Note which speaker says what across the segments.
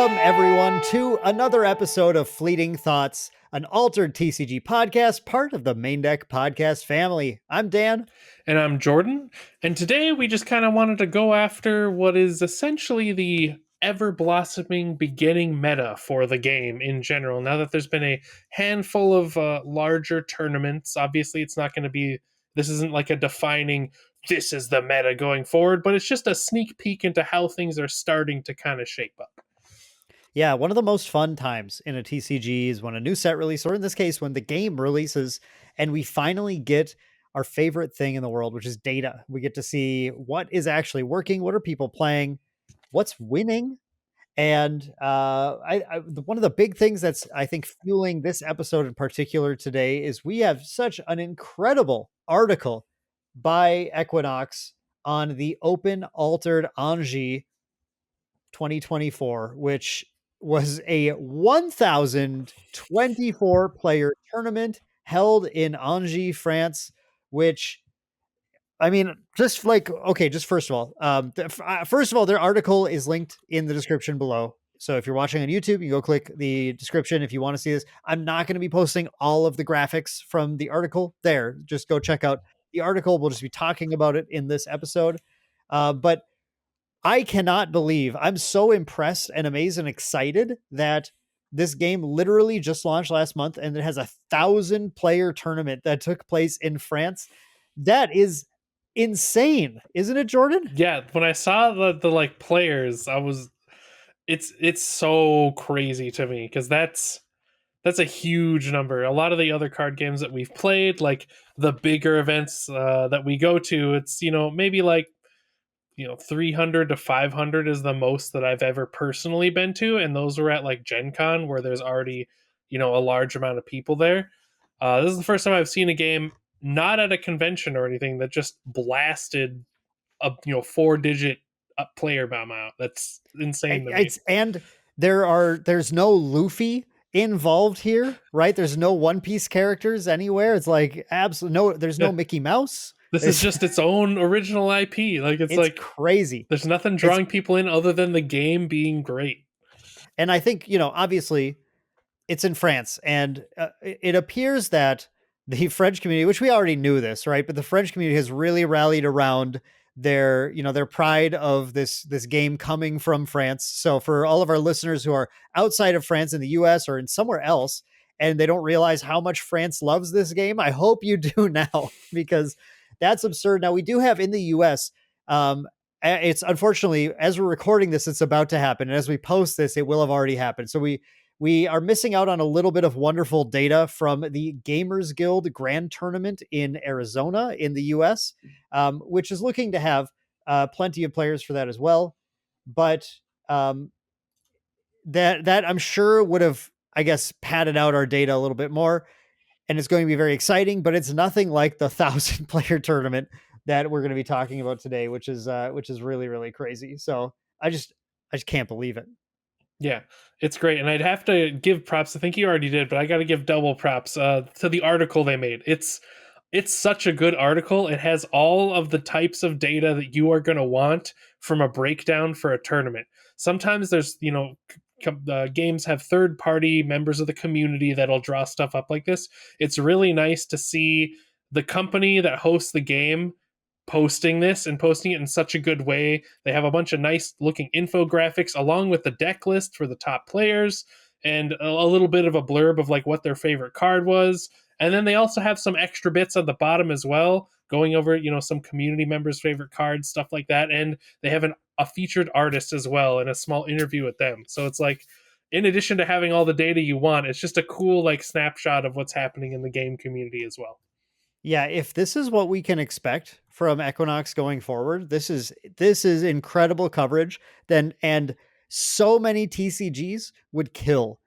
Speaker 1: Welcome, everyone, to another episode of Fleeting Thoughts, an altered TCG podcast, part of the Maindeck podcast family. I'm Dan.
Speaker 2: And I'm Jordan. And today we just kind of wanted to go after what is essentially the ever blossoming beginning meta for the game in general. Now that there's been a handful of larger tournaments, obviously it's not going to be, this isn't like a defining, this is the meta going forward, but it's just a sneak peek into how things are starting to kind of shape up.
Speaker 1: Yeah, one of the most fun times in a TCG is when a new set releases, or in this case, when the game releases, and we finally get our favorite thing in the world, which is data. We get to see what is actually working, what are people playing, what's winning. And one of the big things that's, I think, fueling this episode in particular today is we have such an incredible article by Equinox on the Open Altered Anji 2024, which was a 1,024 player tournament held in Anji, France, which I mean, just like, okay, just first of all, their article is linked in the description below. So if you're watching on YouTube, you go click the description if you want to see this. I'm not going to be posting all of the graphics from the article there. Just go check out the article. We'll just be talking about it in this episode. But I cannot believe I'm so impressed and amazed and excited that this game literally just launched last month and it has 1,000-player tournament that took place in France. That is insane, isn't it, Jordan?
Speaker 2: Yeah, when I saw the like players, it's so crazy to me because that's a huge number. A lot of the other card games that we've played, like the bigger events that we go to, it's maybe like 300 to 500 is the most that I've ever personally been to, and those were at like Gen Con where there's already a large amount of people there. This is the first time I've seen a game not at a convention or anything that just blasted a 4-digit player amount. That's insane to me.
Speaker 1: And there's no Luffy involved here, right? There's no One Piece characters anywhere. It's like absolutely no. There's no Mickey Mouse.
Speaker 2: This is just its own original IP. Like it's like
Speaker 1: crazy.
Speaker 2: There's nothing drawing people in other than the game being great.
Speaker 1: And I think obviously it's in France, and it appears that the French community, which we already knew this, right? But the French community has really rallied around their pride of this game coming from France. So for all of our listeners who are outside of France in the US or in somewhere else, and they don't realize how much France loves this game, I hope you do now, because that's absurd. Now we do have in the US, it's unfortunately, as we're recording this, it's about to happen. And as we post this, it will have already happened. So we are missing out on a little bit of wonderful data from the Gamers Guild Grand Tournament in Arizona in the US, which is looking to have plenty of players for that as well. But that I'm sure would have, I guess, padded out our data a little bit more. And it's going to be very exciting, but it's nothing like the 1,000-player tournament that we're going to be talking about today, which is really, really crazy. So I just can't believe it.
Speaker 2: Yeah, it's great. And I'd have to give props. I think you already did, but I got to give double props to the article they made. It's such a good article. It has all of the types of data that you are going to want from a breakdown for a tournament. Sometimes there's, games have third-party members of the community that'll draw stuff up like this. It's really nice to see the company that hosts the game posting this and posting it in such a good way. They have a bunch of nice looking infographics along with the deck list for the top players and a little bit of a blurb of like what their favorite card was. And then they also have some extra bits on the bottom as well, going over, some community members' favorite cards, stuff like that. And they have a featured artist as well and a small interview with them. So it's like, in addition to having all the data you want, it's just a cool like snapshot of what's happening in the game community as well.
Speaker 1: Yeah, if this is what we can expect from Equinox going forward, this is incredible coverage. And so many TCGs would kill.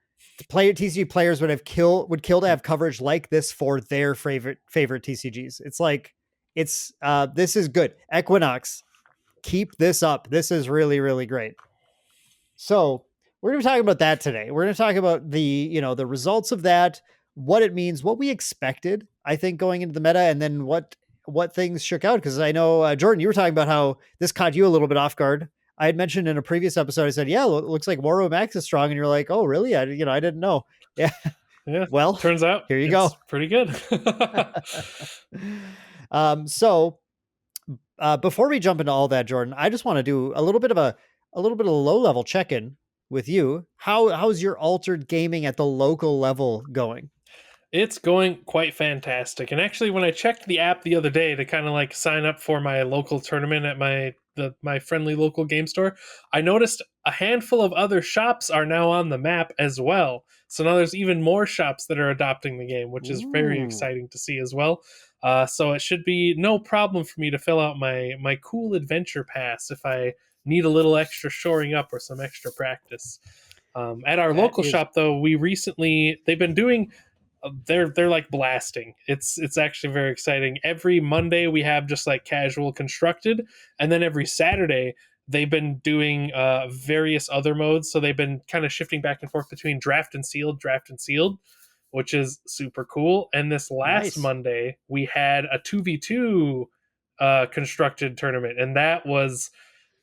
Speaker 1: TCG players would kill to have coverage like this for their favorite TCGs. It's like this is good. Equinox, keep this up. This is really, really great. So we're going to be talking about that today. We're going to talk about the results of that, what it means, what we expected, I think, going into the meta, and then what things shook out. Because I know, Jordan, you were talking about how this caught you a little bit off guard I had mentioned in a previous episode, I said, yeah, looks like War Room X is strong. And you're like, oh, really? I didn't know. Yeah.
Speaker 2: Yeah,
Speaker 1: Well,
Speaker 2: turns out
Speaker 1: here you
Speaker 2: it's
Speaker 1: go.
Speaker 2: pretty good.
Speaker 1: So before we jump into all that, Jordan, I just want to do a little bit of low level check in with you. How's your altered gaming at the local level going?
Speaker 2: It's going quite fantastic. And actually, when I checked the app the other day to kind of like sign up for my local tournament at my friendly local game store, I noticed a handful of other shops are now on the map as well. So now there's even more shops that are adopting the game, which is very
Speaker 1: Ooh,
Speaker 2: exciting to see as well. So it should be no problem for me to fill out my cool adventure pass if I need a little extra shoring up or some extra practice. At our
Speaker 1: that
Speaker 2: local
Speaker 1: is
Speaker 2: shop, though, they've been doing they're like blasting. It's actually very exciting. Every Monday we have just like casual constructed, and then every Saturday they've been doing various other modes. So they've been kind of shifting back and forth between draft and sealed, which is super cool. And this last
Speaker 1: nice.
Speaker 2: Monday we had a 2v2 constructed tournament, and that was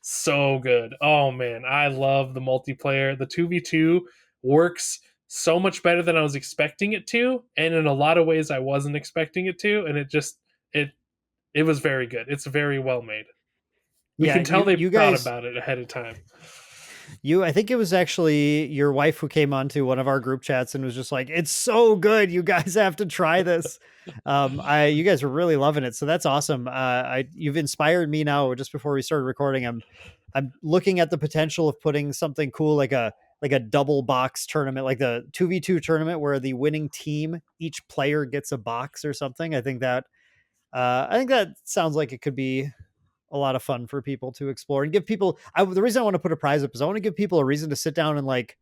Speaker 2: so good. Oh man, I love the multiplayer. The 2v2 works so much better than I was expecting it to, and in a lot of ways I wasn't expecting it to, and it it was very good. It's very well made. We
Speaker 1: Yeah,
Speaker 2: can tell they
Speaker 1: you
Speaker 2: thought
Speaker 1: guys
Speaker 2: about it ahead of time.
Speaker 1: I think it was actually your wife who came onto one of our group chats and was just like, "It's so good. You guys have to try this." You guys are really loving it. So that's awesome. You've inspired me now just before we started recording. I'm looking at the potential of putting something cool like a double box tournament, like the 2v2 tournament where the winning team, each player gets a box or something. I think that sounds like it could be a lot of fun for people to explore and give people. The reason I want to put a prize up is I want to give people a reason to sit down and like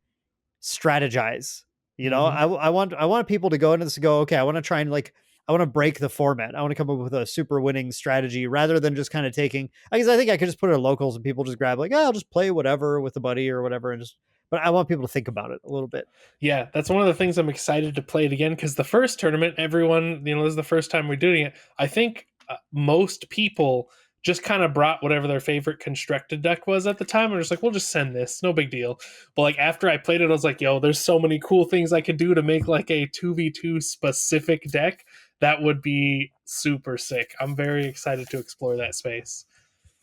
Speaker 1: strategize.
Speaker 2: Hmm.
Speaker 1: I want people to go into this and go, okay, I want to try and like I want to break the format. I want to come up with a super winning strategy rather than just kind of taking. I guess I think I could just put it in locals and people just grab like, oh, I'll just play whatever with a buddy or whatever and just. But I want people to think about it a little bit.
Speaker 2: Yeah, that's one of the things I'm excited to play it again because the first tournament, everyone, this is the first time we're doing it. I think most people just kind of brought whatever their favorite constructed deck was at the time and just like, we'll just send this, no big deal. But like after I played it, I was like, yo, there's so many cool things I could do to make like a 2v2 specific deck. That would be super sick. I'm very excited to explore that space.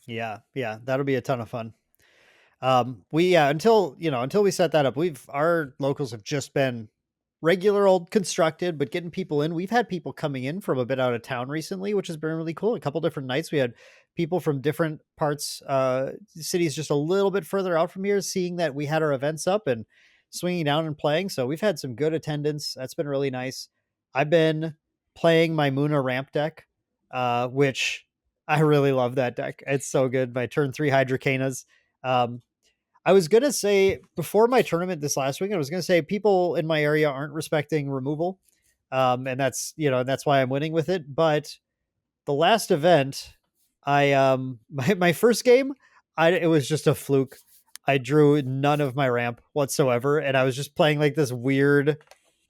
Speaker 1: Yeah, that'll be a ton of fun. We yeah until we set that up, our locals have just been regular old constructed, but getting people in. We've had people coming in from a bit out of town recently, which has been really cool. A couple different nights, we had people from different parts, cities just a little bit further out from here, seeing that we had our events up and swinging down and playing. So we've had some good attendance. That's been really nice. I've been playing my Muna ramp deck, which I really love that deck. It's so good. My turn 3 Hydrocanas. Um, I was gonna say before my tournament this last week, I was gonna say people in my area aren't respecting removal, and that's why I'm winning with it. But the last event, I my first game, it was just a fluke. I drew none of my ramp whatsoever, and I was just playing like this weird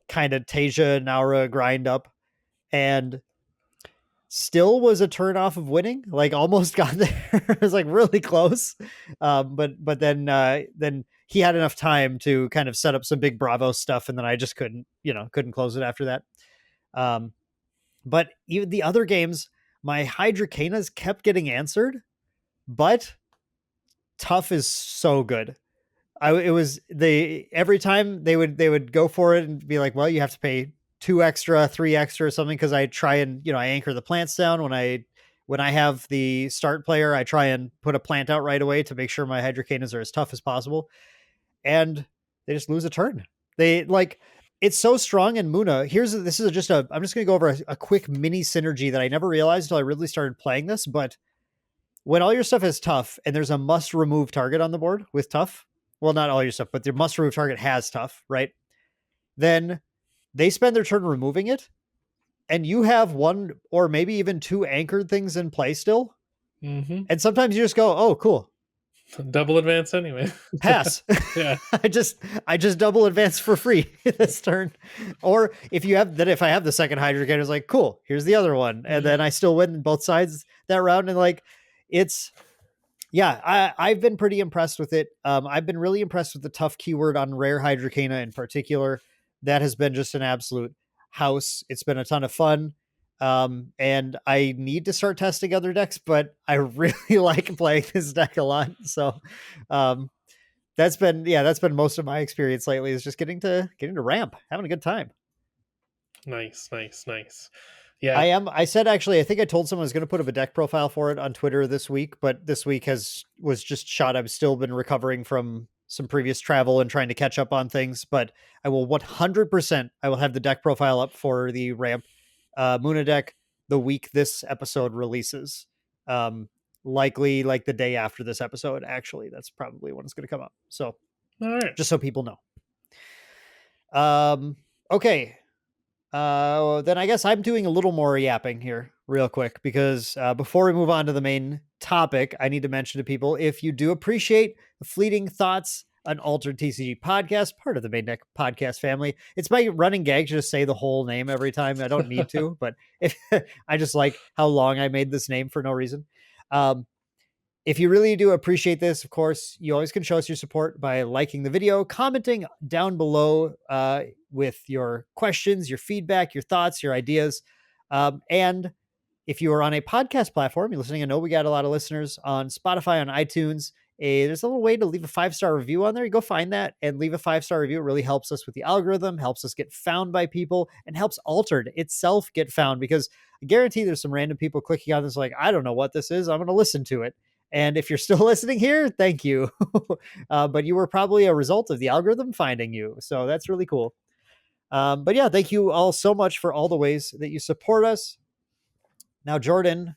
Speaker 1: kind of Tasia Naura grind up, and still was a turn off of winning, like almost got there. It was like really close. But then he had enough time to kind of set up some big Bravo stuff, and then I just couldn't close it after that. Um, but even the other games, my Hydrocanas kept getting answered, but tough is so good. It was they every time they would go for it and be like, well, you have to pay 2 extra, 3 extra or something because I try and I anchor the plants down when I have the start player. I try and put a plant out right away to make sure my hydrocanas are as tough as possible, and they just lose a turn. They like it's so strong in Muna. I'm just gonna go over a quick mini synergy that I never realized until I really started playing this, but when all your stuff is tough and there's a must remove target on the board with tough, well, not all your stuff, but your must remove target has tough, right? Then they spend their turn removing it, and you have one or maybe even two anchored things in play still.
Speaker 2: Hmm.
Speaker 1: And sometimes you just go, oh, cool,
Speaker 2: Double advance anyway.
Speaker 1: pass.
Speaker 2: Yeah.
Speaker 1: I just double advance for free this turn. Or if I have the second Hydrocator, it's like, cool, here's the other one. And then I still win both sides that round. And like, it's Yeah, I've been pretty impressed with it. I've been really impressed with the tough keyword on rare Hydrocana in particular. That has been just an absolute house. It's been a ton of fun. And I need to start testing other decks, but I really like playing this deck a lot. So um, that's been most of my experience lately is just getting to ramp, having a good time.
Speaker 2: Nice, nice, nice. Yeah.
Speaker 1: I said actually, I think I told someone I was going to put up a deck profile for it on Twitter this week, but this week was just shot. I've still been recovering from some previous travel and trying to catch up on things, but I will 100%. I will have the deck profile up for the ramp Muna deck the week this episode releases. Um, Likely like the day after this episode. Actually, that's probably when it's going to come up. So
Speaker 2: All right.
Speaker 1: just so people know. Okay. Then I guess I'm doing a little more yapping here, real quick, because before we move on to the main topic, I need to mention to people if you do appreciate the fleeting thoughts, an altered TCG podcast, part of the Maindeck podcast family. It's my running gag to just say the whole name every time. I don't need to, but if I just like how long I made this name for no reason. Um, if you really do appreciate this, of course, you always can show us your support by liking the video, commenting down below with your questions, your feedback, your thoughts, your ideas. And if you are on a podcast platform, you're listening, I know we got a lot of listeners on Spotify, on iTunes. There's a little way to leave a 5-star review on there. You go find that and leave a 5-star review. It really helps us with the algorithm, helps us get found by people, and helps Altered itself get found because I guarantee there's some random people clicking on this like, I don't know what this is. I'm going to listen to it. And if you're still listening here, thank you. But you were probably a result of the algorithm finding you. So that's really cool. But yeah, thank you all so much for all the ways that you support us. Now, Jordan,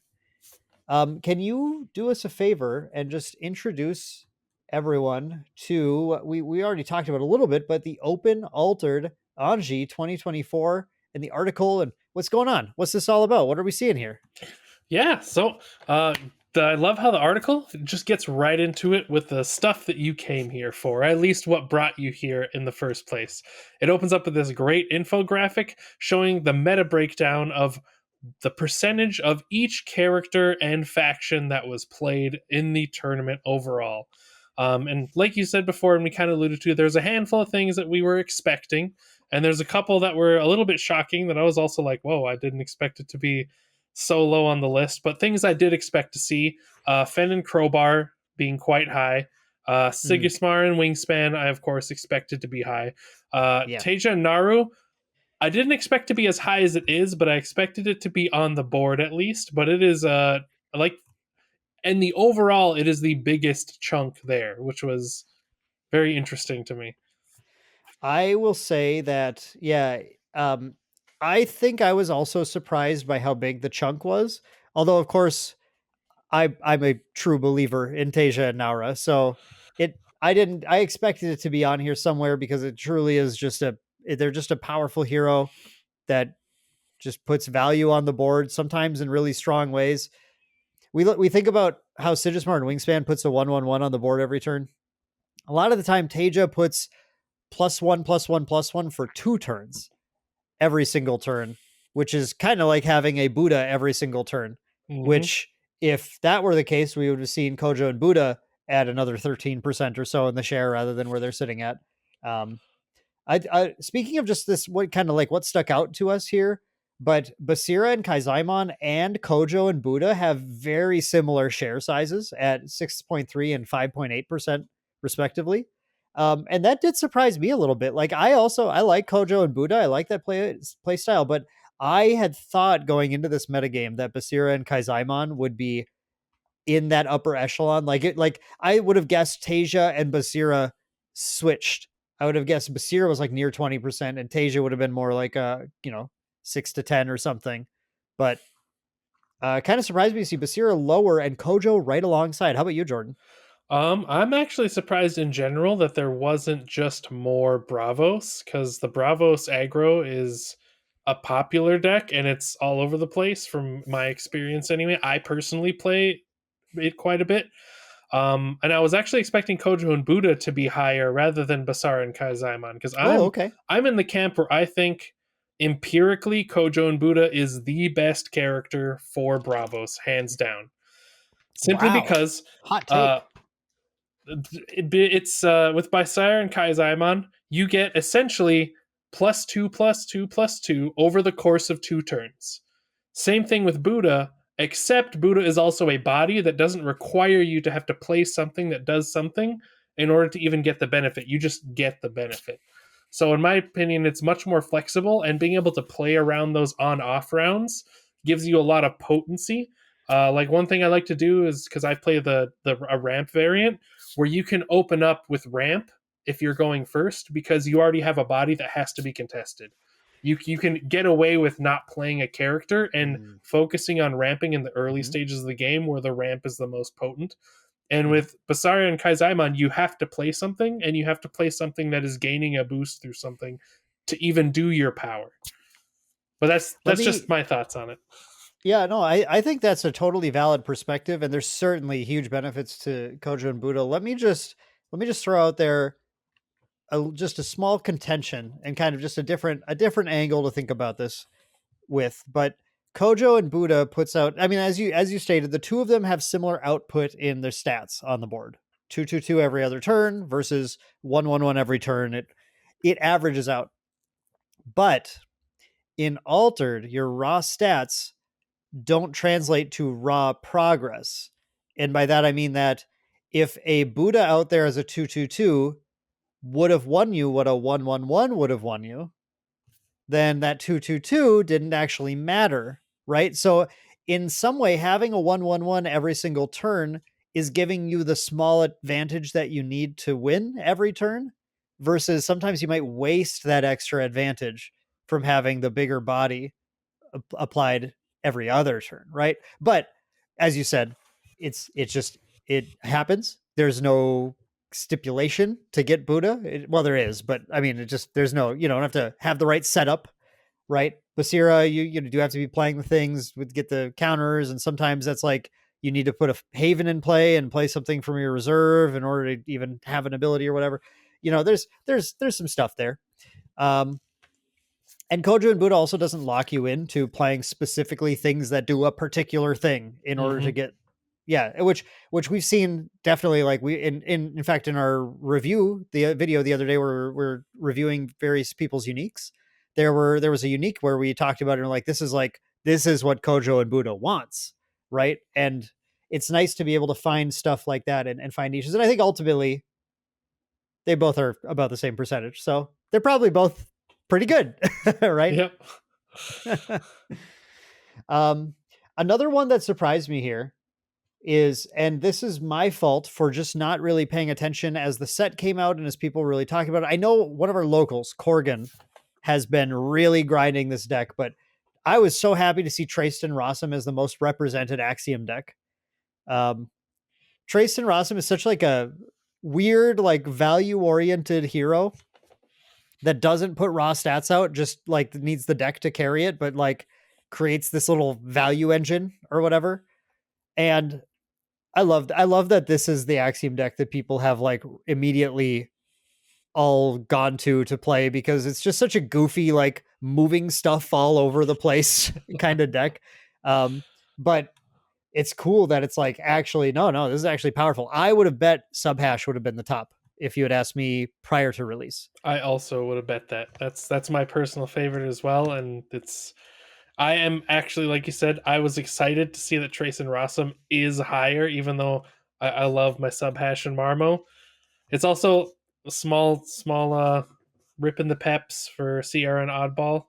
Speaker 1: can you do us a favor and just introduce everyone to we already talked about a little bit, but the Open Altered Anji 2024 and the article and what's going on? What's this all about? What are we seeing here?
Speaker 2: Yeah. So I love how the article just gets right into it with the stuff that you came here for, at least what brought you here in the first place. It opens up with this great infographic showing the meta breakdown of the percentage of each character and faction that was played in the tournament overall. And like you said before, and we kind of alluded to, there's a handful of things that we were expecting, and there's a couple that were a little bit shocking that I was also like, whoa, I didn't expect it to be so low on the list. But things I did expect to see, Fen and Crowbar being quite high.
Speaker 1: Mm,
Speaker 2: Sigismar and Wingspan, I of course expected to be high.
Speaker 1: yeah.
Speaker 2: Teja and Naru, I didn't expect to be as high as it is, but I expected it to be on the board at least. But it is like, and the overall, it is the biggest chunk there, which was very interesting to me.
Speaker 1: I will say that, yeah, um, I think I was also surprised by how big the chunk was. Although, of course, I'm a true believer in Tasia and Naura, so I expected it to be on here somewhere because it truly is they're just a powerful hero that just puts value on the board, sometimes in really strong ways. We think about how Sigismar and Wingspan puts a 1/1/1 on the board every turn. A lot of the time, Tasia puts +1/+1/+1 for 2 turns every single turn, which is kind of like having a Buddha every single turn,
Speaker 2: Mm-hmm.
Speaker 1: which if that were the case, we would have seen Kojo and Buddha add another 13% or so in the share rather than where they're sitting at. Um, Speaking of just this, what kind of like what stuck out to us here, but Basira and Kaizaimon and Kojo and Buddha have very similar share sizes at 6.3 and 5.8% respectively. And that did surprise me a little bit. Like I like Kojo and Buddha. I like that play style, but I had thought going into this metagame that Basira and Kaizaimon would be in that upper echelon. Like I would have guessed Tasia and Basira switched. I would have guessed Basira was like near 20% and Tasia would have been more like 6 to 10 or something. But kind of surprised me to see Basira lower and Kojo right alongside. How about you, Jordan?
Speaker 2: I'm actually surprised in general that there wasn't just more Bravos, because the Bravos aggro is a popular deck and it's all over the place from my experience anyway. I personally play it quite a bit. And I was actually expecting Kojo and Buddha to be higher rather than Basara and Kaizaimon, because
Speaker 1: Oh, okay.
Speaker 2: I'm in the camp where I think empirically Kojo and Buddha is the best character for Bravos, hands down. simply
Speaker 1: Wow.
Speaker 2: because
Speaker 1: Hot
Speaker 2: uh,
Speaker 1: take.
Speaker 2: it's with Bysire and Kaizaimon, you get essentially +2/+2/2 over the course of 2 turns. Same thing with Buddha, except Buddha is also a body that doesn't require you to have to play something that does something in order to even get the benefit. You just get the benefit. So, in my opinion, it's much more flexible, and being able to play around those on off rounds gives you a lot of potency. Like one thing I like to do is because I play the a ramp variant where you can open up with ramp if you're going first because you already have a body that has to be contested. You can get away with not playing a character and
Speaker 1: Mm.
Speaker 2: focusing on ramping in the early
Speaker 1: Hmm.
Speaker 2: stages of the game where the ramp is the most potent. And
Speaker 1: Hmm.
Speaker 2: with Basaria and Kaizaimon, you have to play something, and you have to play something that is gaining a boost through something to even do your power. But
Speaker 1: Let
Speaker 2: that's just
Speaker 1: me,
Speaker 2: my thoughts on it.
Speaker 1: yeah, no, I think that's a totally valid perspective, and there's certainly huge benefits to Kojo and Budo. Let me just throw out there just a small contention and kind of just a different angle to think about this with. But Kojo and Buddha puts out, I mean, as you stated, the two of them have similar output in their stats on the board. 2/2/2 every other turn versus 1/1/1 every turn. It averages out. But in altered, your raw stats don't translate to raw progress. And by that I mean that if a Buddha out there as a 2/2/2 would have won you what a 1/1/1 would have won you, then that 2/2/2 didn't actually matter, right? So in some way, having a 1/1/1 every single turn is giving you the small advantage that you need to win every turn, versus sometimes you might waste that extra advantage from having the bigger body applied every other turn, right? But as you said, it's just it happens. There's no stipulation to get Buddha. Well, there is, but I mean, it just there's no, you don't have to have the right setup, right? Basira, you do have to be playing the things with get the counters, and sometimes that's like you need to put a Haven in play and play something from your reserve in order to even have an ability or whatever. There's some stuff there. Um, and Kojo and Buddha also doesn't lock you into playing specifically things that do a particular thing in order to
Speaker 2: Mm-hmm.
Speaker 1: get, yeah, which we've seen definitely, like we in fact in our review, the video the other day where we're reviewing various people's uniques. There was a unique where we talked about it and like this is what Kojo and Buddha wants, right? And it's nice to be able to find stuff like that and find niches. And I think ultimately they both are about the same percentage. So they're probably both pretty good, right?
Speaker 2: Yep.
Speaker 1: um, Another one that surprised me here is, and this is my fault for just not really paying attention as the set came out and as people were really talking about it. I know one of our locals, Corgan, has been really grinding this deck, but I was so happy to see Tristan Rossum as the most represented Axiom deck. Um, Tristan Rossum is such like a weird, like value oriented hero that doesn't put raw stats out, just like needs the deck to carry it, but like creates this little value engine or whatever. And I love that this is the Axiom deck that people have like immediately all gone to play, because it's just such a goofy, like moving stuff all over the place kind of deck. But it's cool that it's like, actually, no, this is actually powerful. I would have bet Subhash would have been the top if you had asked me prior to release.
Speaker 2: I also would have bet that. That's my personal favorite as well, and it's. I am actually, like you said, I was excited to see that Trace and Rossum is higher, even though I love my Subhash and Marmo. It's also a small rip in the peps for Sierra and Oddball.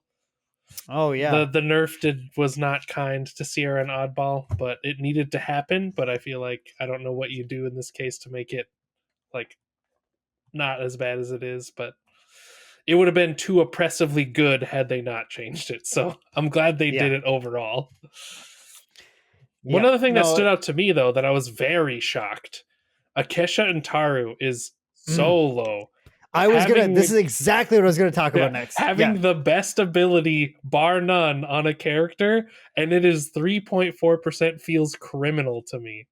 Speaker 1: Oh
Speaker 2: The
Speaker 1: yeah.
Speaker 2: the nerf was not kind to Sierra and Oddball, but it needed to happen. But I feel like I don't know what you do in this case to make it like not as bad as it is, but it would have been too oppressively good had they not changed it. So I'm glad they
Speaker 1: Yeah.
Speaker 2: did it overall. One
Speaker 1: Yeah.
Speaker 2: other thing that
Speaker 1: No.
Speaker 2: stood out to me though that I was very shocked. Akesha and Taru is so
Speaker 1: Mm.
Speaker 2: low.
Speaker 1: This
Speaker 2: Having
Speaker 1: is exactly what I was gonna talk about
Speaker 2: yeah,
Speaker 1: next. Yeah.
Speaker 2: having the best ability bar none on a character, and it is 3.4% feels criminal to me.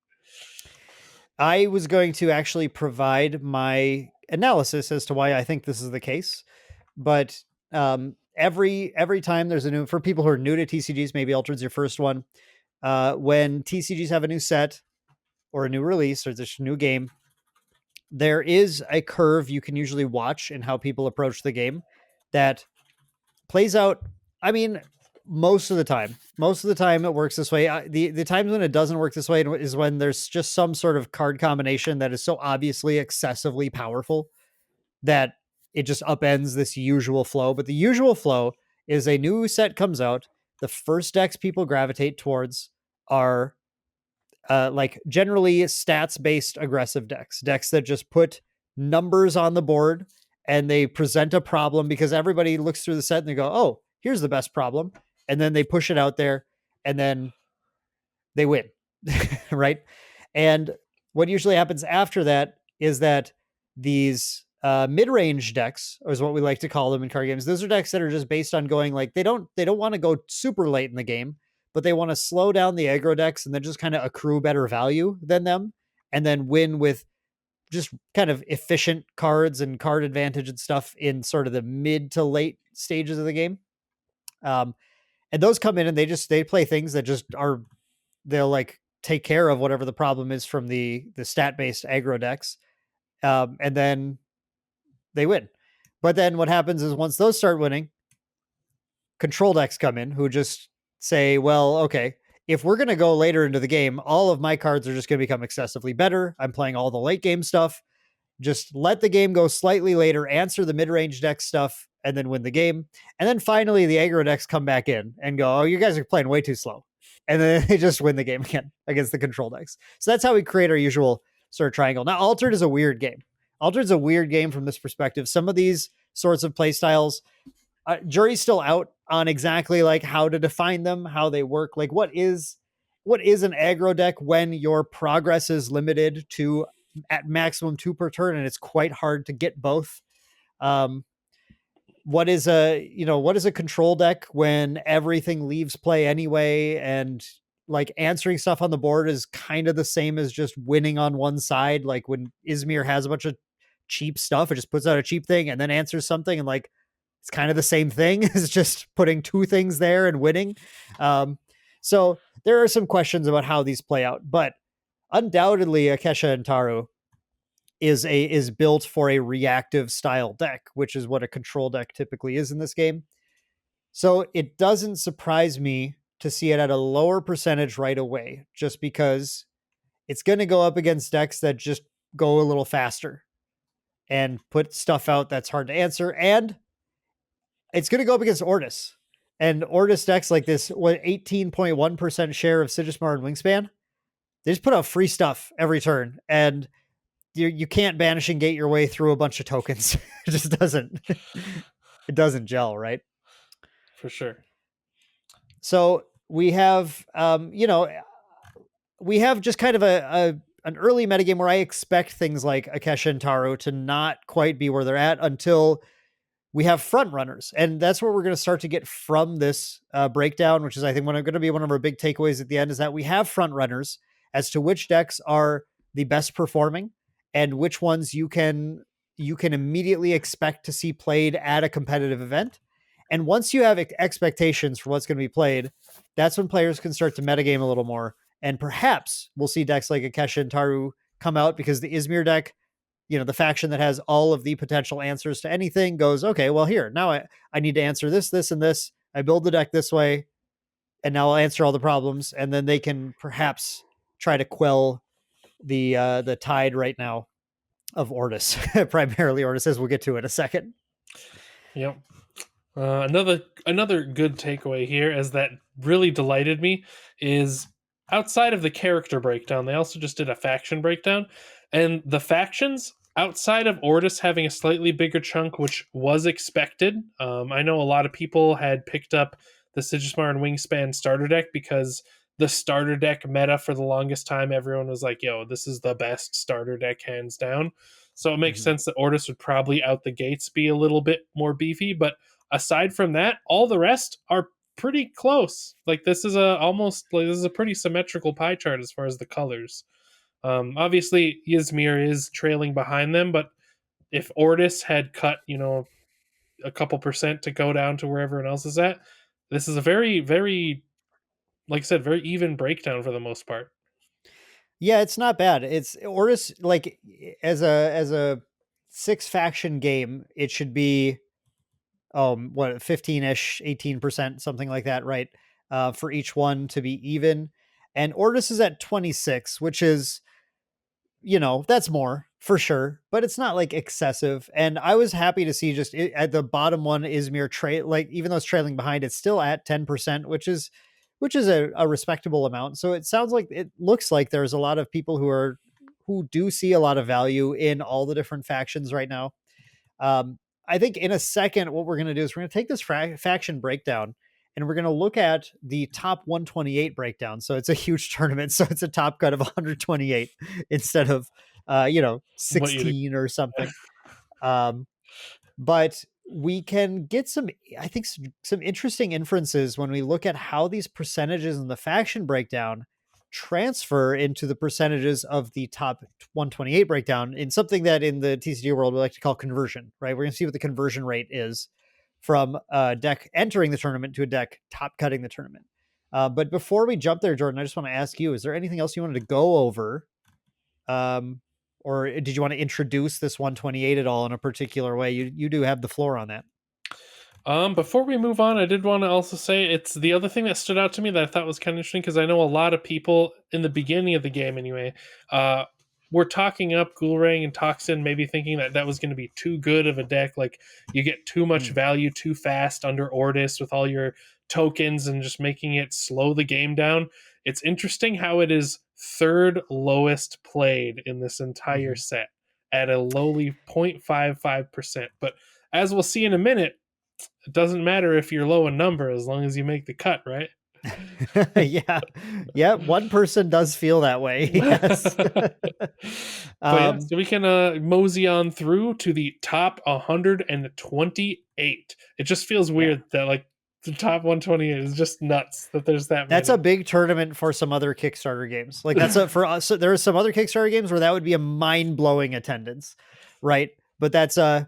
Speaker 1: I was going to actually provide my analysis as to why I think this is the case. But every time there's a new, for people who are new to TCGs, maybe Altered's your first one. When TCGs have a new set, or a new release or this new game, there is a curve you can usually watch in how people approach the game that plays out. I mean, most of the time. Most of the time, it works this way. The times when it doesn't work this way is when there's just some sort of card combination that is so obviously excessively powerful that it just upends this usual flow. But the usual flow is a new set comes out. The first decks people gravitate towards are like generally stats based aggressive decks that just put numbers on the board and they present a problem because everybody looks through the set and they go, oh, here's the best problem. And then they push it out there and then they win. Right. And what usually happens after that is that these mid-range decks, or is what we like to call them in card games, those are decks that are just based on going like they don't want to go super late in the game, but they want to slow down the aggro decks and then just kind of accrue better value than them and then win with just kind of efficient cards and card advantage and stuff in sort of the mid to late stages of the game. And those come in and they play things that just are, they'll like take care of whatever the problem is from the stat based aggro decks, and then they win. But then what happens is once those start winning, control decks come in who just say, well, okay, if we're going to go later into the game, all of my cards are just going to become excessively better. I'm playing all the late game stuff. Just let the game go slightly later, answer the mid range deck stuff, and then win the game. And then finally, the aggro decks come back in and go, oh, you guys are playing way too slow. And then they just win the game again against the control decks. So that's how we create our usual sort of triangle. Now, Altered is a weird game. Altered is a weird game from this perspective. Some of these sorts of play styles, jury's still out on exactly like how to define them, how they work. Like what is an aggro deck when your progress is limited to at maximum 2 per turn and it's quite hard to get both. Um, what is a control deck when everything leaves play anyway and like answering stuff on the board is kind of the same as just winning on one side. Like when Izmir has a bunch of cheap stuff, it just puts out a cheap thing and then answers something and like it's kind of the same thing as just putting 2 things there and winning. So there are some questions about how these play out, but undoubtedly Akesha and Taru is built for a reactive style deck, which is what a control deck typically is in this game. So it doesn't surprise me to see it at a lower percentage right away, just because it's going to go up against decks that just go a little faster and put stuff out that's hard to answer. And it's going to go up against Ortis. And Ortis decks like this, what 18.1% share of Sigismar and Wingspan, they just put out free stuff every turn. And you can't banishing gate your way through a bunch of tokens. It just doesn't. It doesn't gel, right?
Speaker 2: For sure.
Speaker 1: So we have, we have just kind of an early metagame where I expect things like Akesha and Taro to not quite be where they're at until we have front runners. And that's where we're going to start to get from this breakdown, which is, I think, going to be one of our big takeaways at the end, is that we have front runners as to which decks are the best performing and which ones you can immediately expect to see played at a competitive event. And once you have expectations for what's going to be played, that's when players can start to metagame a little more. And perhaps we'll see decks like Akesha and Taru come out because the Izmir deck, the faction that has all of the potential answers to anything goes, okay, well here, now I need to answer this, this, and this. I build the deck this way, and now I'll answer all the problems. And then they can perhaps try to quell the tide right now of Ortis, primarily Ortis, as we'll get to in a second.
Speaker 2: Yep. Another good takeaway here, as that really delighted me, is outside of the character breakdown, they also just did a faction breakdown, and the factions outside of Ortis having a slightly bigger chunk, which was expected. I know a lot of people had picked up the Sigismar and Wingspan starter deck because the starter deck meta for the longest time, everyone was like, yo, this is the best starter deck hands down. So it makes sense that Ortis would probably out the gates be a little bit more beefy, but aside from that, all the rest are pretty close. Like this is a pretty symmetrical pie chart as far as the colors. Obviously, Izmir is trailing behind them, but if Ortis had cut, a couple percent to go down to where everyone else is at, this is a very, very, like I said, very even breakdown for the most part.
Speaker 1: Yeah, it's not bad. It's Ortis like as a 6 faction game, it should be what 15ish 18% something like that, right? For each one to be even. And Ortis is at 26, which is, that's more for sure, but it's not like excessive. And I was happy to see just at the bottom one, Izmir like even though it's trailing behind, it's still at 10%, which is a respectable amount. So it sounds like it looks like there's a lot of people who do see a lot of value in all the different factions right now. Um, I think in a second, what we're going to do is we're going to take this faction breakdown and we're going to look at the top 128 breakdown. So it's a huge tournament. So it's a top cut of 128 instead of,
Speaker 2: What you
Speaker 1: 16 or something. Um, but we can get I think, some interesting inferences when we look at how these percentages in the faction breakdown transfer into the percentages of the top 128 breakdown in something that in the TCG world we like to call conversion, right? We're going to see what the conversion rate is from a deck entering the tournament to a deck top cutting the tournament. But before we jump there, Jordan, I just want to ask you, is there anything else you wanted to go over? Um, or did you want to introduce this 128 at all in a particular way? You do have the floor on that.
Speaker 2: Before we move on, I did want to also say it's the other thing that stood out to me that I thought was kind of interesting because I know a lot of people in the beginning of the game, anyway, were talking up Ghoulrang and Toxin, maybe thinking that that was going to be too good of a deck. Like you get too much value too fast under Ortis with all your tokens and just making it slow the game down. It's interesting how it is third lowest played in this entire set at a lowly 0.55%. But as we'll see in a minute, it doesn't matter if you're low in number as long as you make the cut, right?
Speaker 1: Yeah. Yeah. One person does feel that way. Yes.
Speaker 2: But yeah, so we can mosey on through to the top 128. It just feels weird that like the top 128 is just nuts that there's that
Speaker 1: that's
Speaker 2: many.
Speaker 1: a big tournament for some other Kickstarter games. Like for us. So there are some other Kickstarter games where that would be a mind blowing attendance, right? But that's the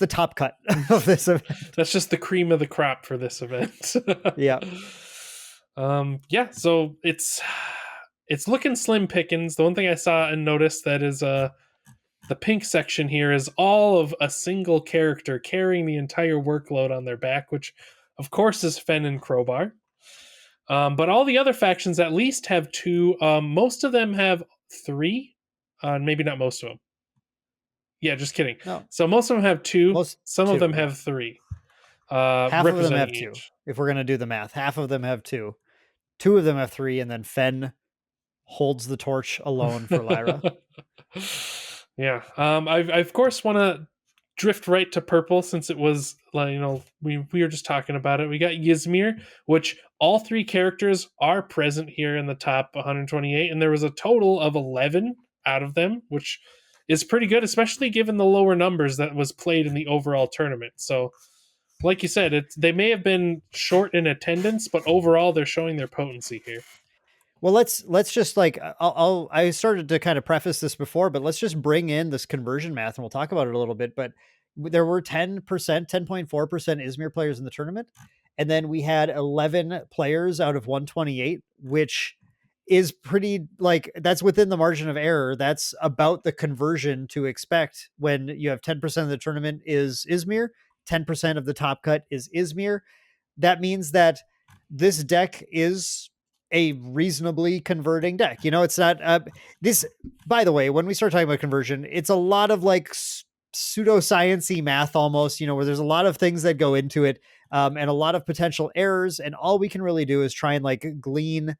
Speaker 1: top cut of this event.
Speaker 2: That's just the cream of the crop for this event.
Speaker 1: Yeah.
Speaker 2: Yeah, so it's looking slim pickings. The one thing I saw and noticed that is the pink section here is all of a single character carrying the entire workload on their back, which of course is Fen and Crowbar. But all the other factions at least have two. Most of them have three. Maybe not most of them. Yeah, just kidding.
Speaker 1: No.
Speaker 2: So most of them have two. Some
Speaker 1: two,
Speaker 2: of them have three.
Speaker 1: Half of them have
Speaker 2: each.
Speaker 1: two. If we're gonna do the math, half of them have two. Two of them have three, and then Fen holds the torch alone for Lyra.
Speaker 2: Yeah. I of course want to drift right to purple since it was we were just talking about it. We got Ysmir, which all three characters are present here in the top 128, and there was a total of 11 out of them, which is pretty good, especially given the lower numbers that was played in the overall tournament. So, like you said, they may have been short in attendance, but overall they're showing their potency here.
Speaker 1: Well, let's just like I started to kind of preface this before, but let's just bring in this conversion math and we'll talk about it a little bit. But there were 10%, 10.4% Izmir players in the tournament, and then we had 11 players out of 128, which is pretty like that's within the margin of error. That's about the conversion to expect when you have 10% of the tournament is Izmir, 10% of the top cut is Izmir. That means that this deck is a reasonably converting deck. It's not this, by the way, when we start talking about conversion, it's a lot of like pseudoscience-y math almost, where there's a lot of things that go into it, and a lot of potential errors. And all we can really do is try and like glean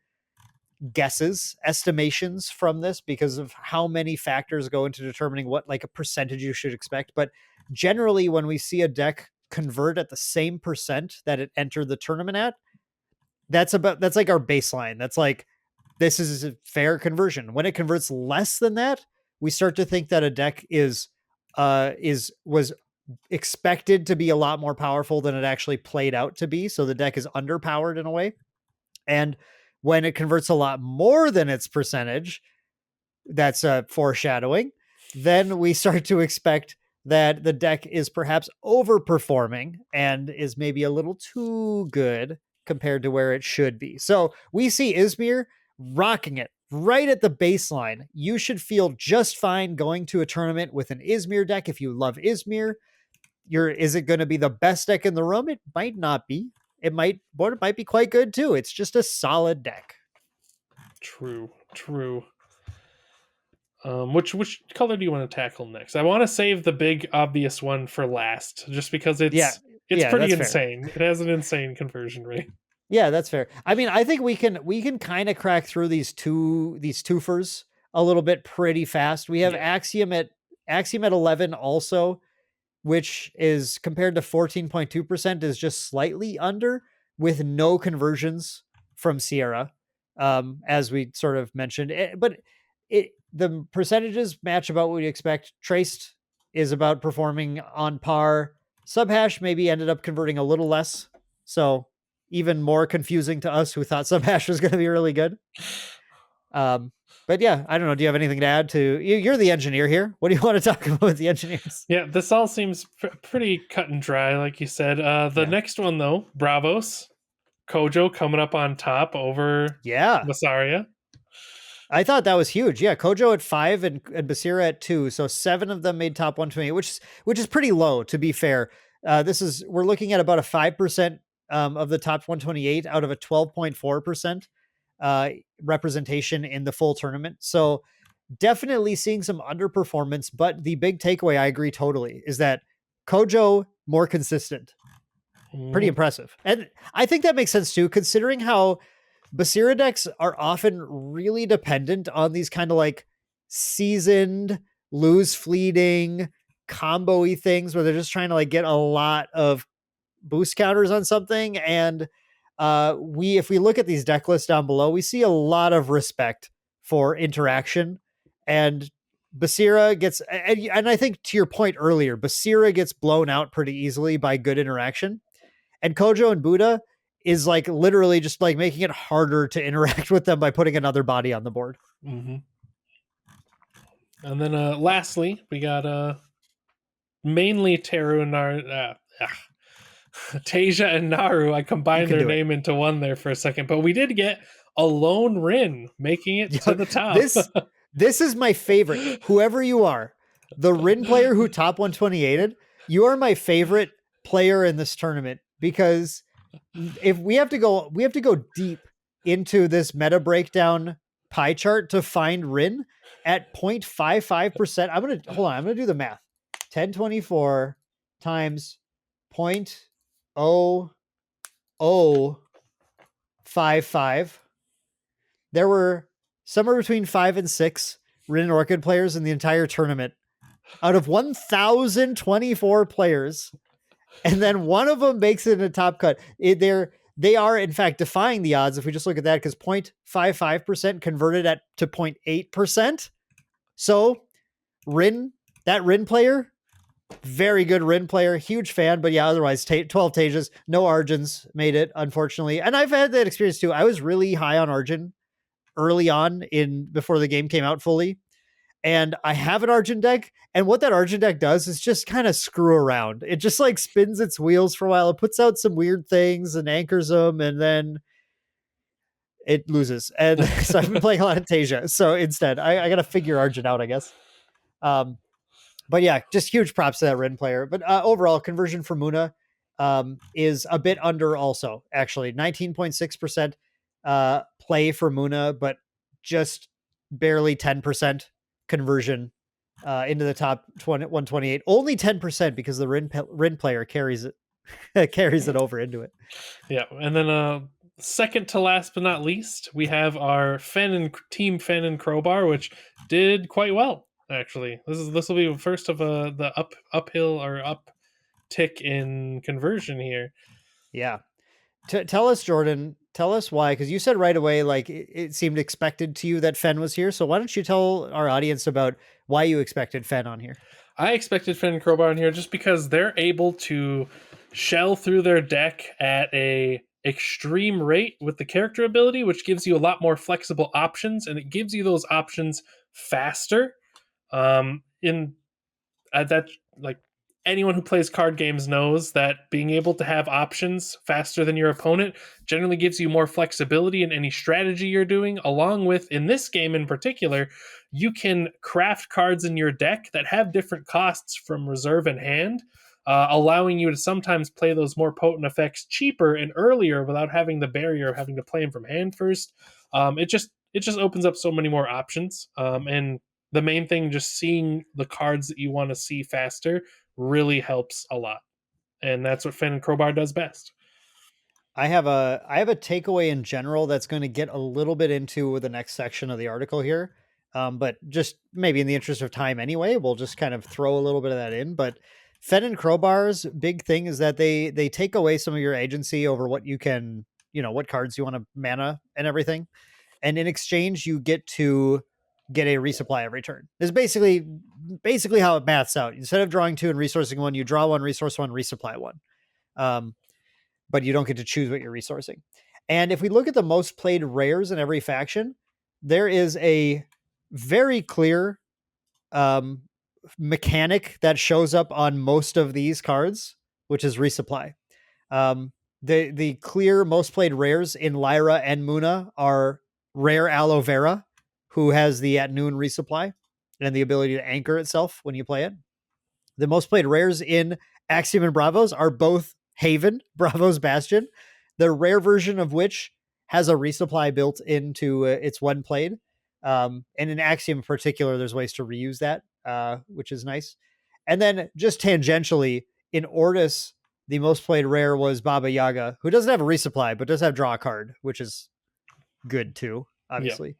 Speaker 1: guesses, estimations from this because of how many factors go into determining what like a percentage you should expect. But generally, when we see a deck convert at the same percent that it entered the tournament at, that's like our baseline. That's like, this is a fair conversion. When it converts less than that, we start to think that a deck was expected to be a lot more powerful than it actually played out to be. So the deck is underpowered in a way. And when it converts a lot more than its percentage, that's foreshadowing. Then we start to expect that the deck is perhaps overperforming and is maybe a little too good compared to where it should be. So we see Izmir rocking it right at the baseline, you should feel just fine going to a tournament with an Izmir deck. If you love Izmir, is it going to be the best deck in the room? It might not be. It might be quite good too. It's just a solid deck.
Speaker 2: True. Which color do you want to tackle next? I want to save the big obvious one for last, just because
Speaker 1: Yeah,
Speaker 2: it's
Speaker 1: yeah,
Speaker 2: pretty
Speaker 1: that's fair.
Speaker 2: insane. It has an insane conversion rate.
Speaker 1: Yeah, that's fair. I mean, I think we can kind of crack through these twofers a little bit pretty fast. We have
Speaker 2: Yeah.
Speaker 1: Axiom at 11 also, which is compared to 14.2% is just slightly under with no conversions from Sierra, as we sort of mentioned. But the percentages match about what we expect. Traced is about performing on par. Subhash maybe ended up converting a little less. So even more confusing to us who thought Subhash was going to be really good. But yeah, I don't know. Do you have anything to add to? You're the engineer here. What do you want to talk about with the engineers?
Speaker 2: Yeah, this all seems pretty cut and dry, like you said. The next one, though, Bravos, Kojo coming up on top over
Speaker 1: Yeah,
Speaker 2: Masaria.
Speaker 1: I thought that was huge. Yeah, Kojo at 5 and Basira at 2, so 7 of them made top 128, which is pretty low to be fair. We're looking at about a 5% of the top 128 out of a 12.4% representation in the full tournament. So definitely seeing some underperformance, but the big takeaway, I agree totally, is that Kojo more consistent. Pretty impressive. And I think that makes sense too, considering how Basira decks are often really dependent on these kind of like seasoned, lose fleeting, combo-y things where they're just trying to like get a lot of boost counters on something. And if we look at these deck lists down below, we see a lot of respect for interaction. And Basira gets, and I think to your point earlier, Basira gets blown out pretty easily by good interaction. And Kojo and Buddha is like literally just like making it harder to interact with them by putting another body on the board.
Speaker 2: Mm-hmm. And then lastly, we got mainly Teru and Naru. Tasia and Naru. I combined their name into one there for a second, but we did get a lone Rin making it to the top.
Speaker 1: This is my favorite. Whoever you are, the Rin player who top 128'd, you are my favorite player in this tournament, because if we have to go deep into this meta breakdown pie chart to find Rin at 0.55%. I'm going to do the math. 1024 times 0.0055. There were somewhere between 5 and 6 Rin and Orchid players in the entire tournament out of 1,024 players. And then one of them makes it in a top cut. They are, in fact, defying the odds if we just look at that, because 0.55% converted to 0.8%. So that Rin player, very good Rin player, huge fan. But yeah, otherwise 12 Tajas, no Arjans made it, unfortunately. And I've had that experience too. I was really high on Arjun early on before the game came out fully. And I have an Arjun deck, and what that Arjun deck does is just kind of screw around. It just like spins its wheels for a while. It puts out some weird things and anchors them, and then it loses. And so I've been playing a lot of Tasia. So instead, I got to figure Arjun out, I guess. But yeah, just huge props to that Rin player. But overall, conversion for Muna is a bit under also, actually. 19.6% play for Muna, but just barely 10% conversion into the top 128. Only 10% because the Rin player carries it over into it.
Speaker 2: Yeah, and then second to last but not least, we have our Team Fen and Crowbar, which did quite well. Actually, this will be the first of the uphill or uptick in conversion here.
Speaker 1: Yeah, tell us, Jordan. Tell us why, because you said right away like it seemed expected to you that Fen was here. So why don't you tell our audience about why you expected Fen on here?
Speaker 2: I expected Fen and Crowbar on here just because they're able to shell through their deck at a extreme rate with the character ability, which gives you a lot more flexible options, and it gives you those options faster. That like anyone who plays card games knows that being able to have options faster than your opponent generally gives you more flexibility in any strategy you're doing, along with, in this game in particular, you can craft cards in your deck that have different costs from reserve and hand, allowing you to sometimes play those more potent effects cheaper and earlier without having the barrier of having to play them from hand first. It just opens up so many more options, and the main thing, just seeing the cards that you want to see faster, really helps a lot. And that's what Fen and Crowbar does best.
Speaker 1: I have a takeaway in general that's going to get a little bit into the next section of the article here. But just maybe in the interest of time anyway, we'll just kind of throw a little bit of that in. But Fen and Crowbar's big thing is that they take away some of your agency over what you can, what cards you want to mana and everything. And in exchange, you get a resupply every turn. This is basically how it maths out. Instead of drawing two and resourcing one, you draw one, resource one, resupply one. But you don't get to choose what you're resourcing. And if we look at the most played rares in every faction, there is a very clear mechanic that shows up on most of these cards, which is resupply. The clear most played rares in Lyra and Muna are rare Aloe Vera, who has the at noon resupply and the ability to anchor itself when you play it. The most played rares in Axiom and Bravos are both Haven, Bravo's Bastion, the rare version of which has a resupply built into its when played. And in Axiom in particular, there's ways to reuse that, which is nice. And then just tangentially, in Ortis, the most played rare was Baba Yaga, who doesn't have a resupply, but does have draw a card, which is good too,
Speaker 2: Yeah.
Speaker 1: obviously.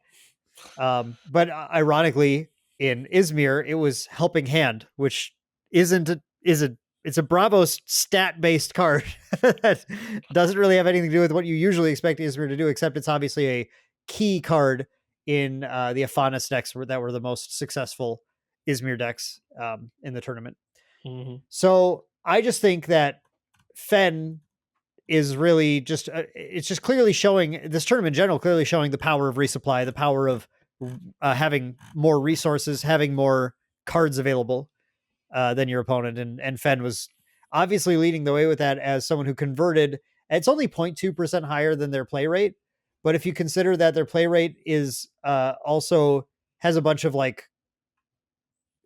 Speaker 1: But ironically, in Izmir, it was Helping Hand, which isn't a, is a it's a Bravo stat based card that doesn't really have anything to do with what you usually expect Izmir to do, except it's obviously a key card in the Afanas decks that were the most successful Izmir decks in the tournament.
Speaker 2: Mm-hmm.
Speaker 1: So I just think that Fen is really just it's just clearly showing this tournament in general, clearly showing the power of resupply, the power of having more resources, having more cards available than your opponent. And Fen was obviously leading the way with that as someone who converted. It's only 0.2% higher than their play rate. But if you consider that their play rate is also has a bunch of like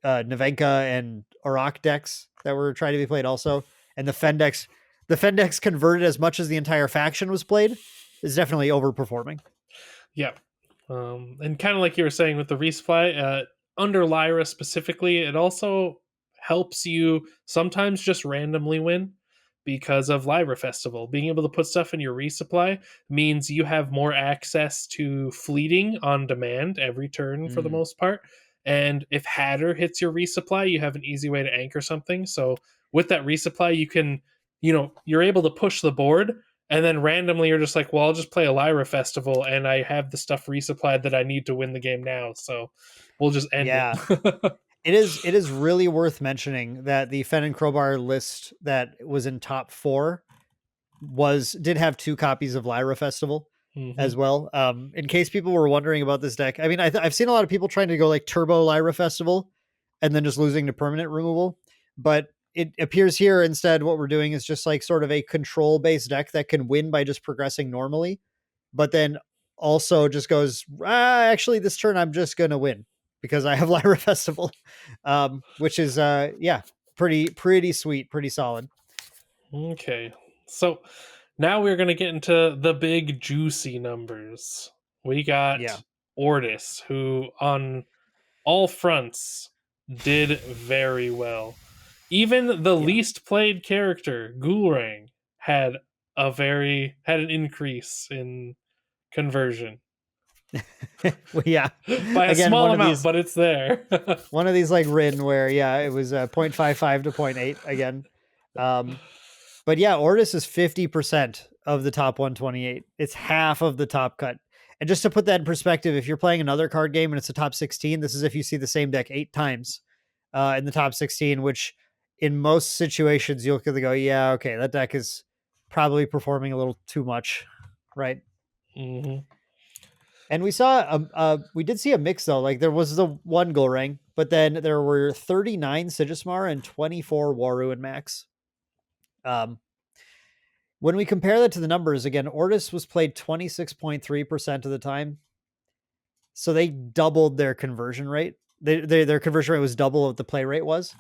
Speaker 1: Navenka and Arak decks that were trying to be played also, and the Fendex converted as much as the entire faction was played, is definitely overperforming.
Speaker 2: Yeah. And kind of like you were saying with the resupply, under Lyra specifically, it also helps you sometimes just randomly win because of Lyra Festival. Being able to put stuff in your resupply means you have more access to fleeting on demand every turn for the
Speaker 1: Mm.
Speaker 2: most part. And if Hatter hits your resupply, you have an easy way to anchor something. So with that resupply, you can, you're able to push the board, and then randomly you're just like, well, I'll just play a Lyra Festival and I have the stuff resupplied that I need to win the game now. So we'll just end
Speaker 1: Yeah,
Speaker 2: it.
Speaker 1: it is really worth mentioning that the Fen and Crowbar list that was in top 4 did have 2 copies of Lyra Festival
Speaker 2: Mm-hmm.
Speaker 1: as well. In case people were wondering about this deck, I mean, I've seen a lot of people trying to go like Turbo Lyra Festival and then just losing to permanent removal, but it appears here instead what we're doing is just like sort of a control based deck that can win by just progressing normally, but then also just goes, actually this turn I'm just gonna win because I have Lyra Festival, which is yeah, pretty sweet, pretty solid.
Speaker 2: Okay. So now we're going to get into the big juicy numbers. We
Speaker 1: Yeah,
Speaker 2: got Ortis, who on all fronts did very well. Even the
Speaker 1: yeah.
Speaker 2: least played character, Gulrang, had an increase in conversion
Speaker 1: Well, yeah.
Speaker 2: by a
Speaker 1: Again,
Speaker 2: small amount, but it's there.
Speaker 1: one of these like Rin where yeah, it was 0.55 to zero point 0.8 again. Um, but yeah, Ortis is 50% of the top 128. It's half of the top cut. And just to put that in perspective, if you're playing another card game and it's a top 16, this is if you see the same deck 8 times in the top 16, which in most situations you'll go, yeah, okay, that deck is probably performing a little too much, right?
Speaker 2: hmm
Speaker 1: And we saw we did see a mix though. Like there was the one Goreng, but then there were 39 Sigismar and 24 Waru and Max. Um, when we compare that to the numbers, again, Ortis was played 26.3% of the time. So they doubled their conversion rate. Their conversion rate was double what the play rate was.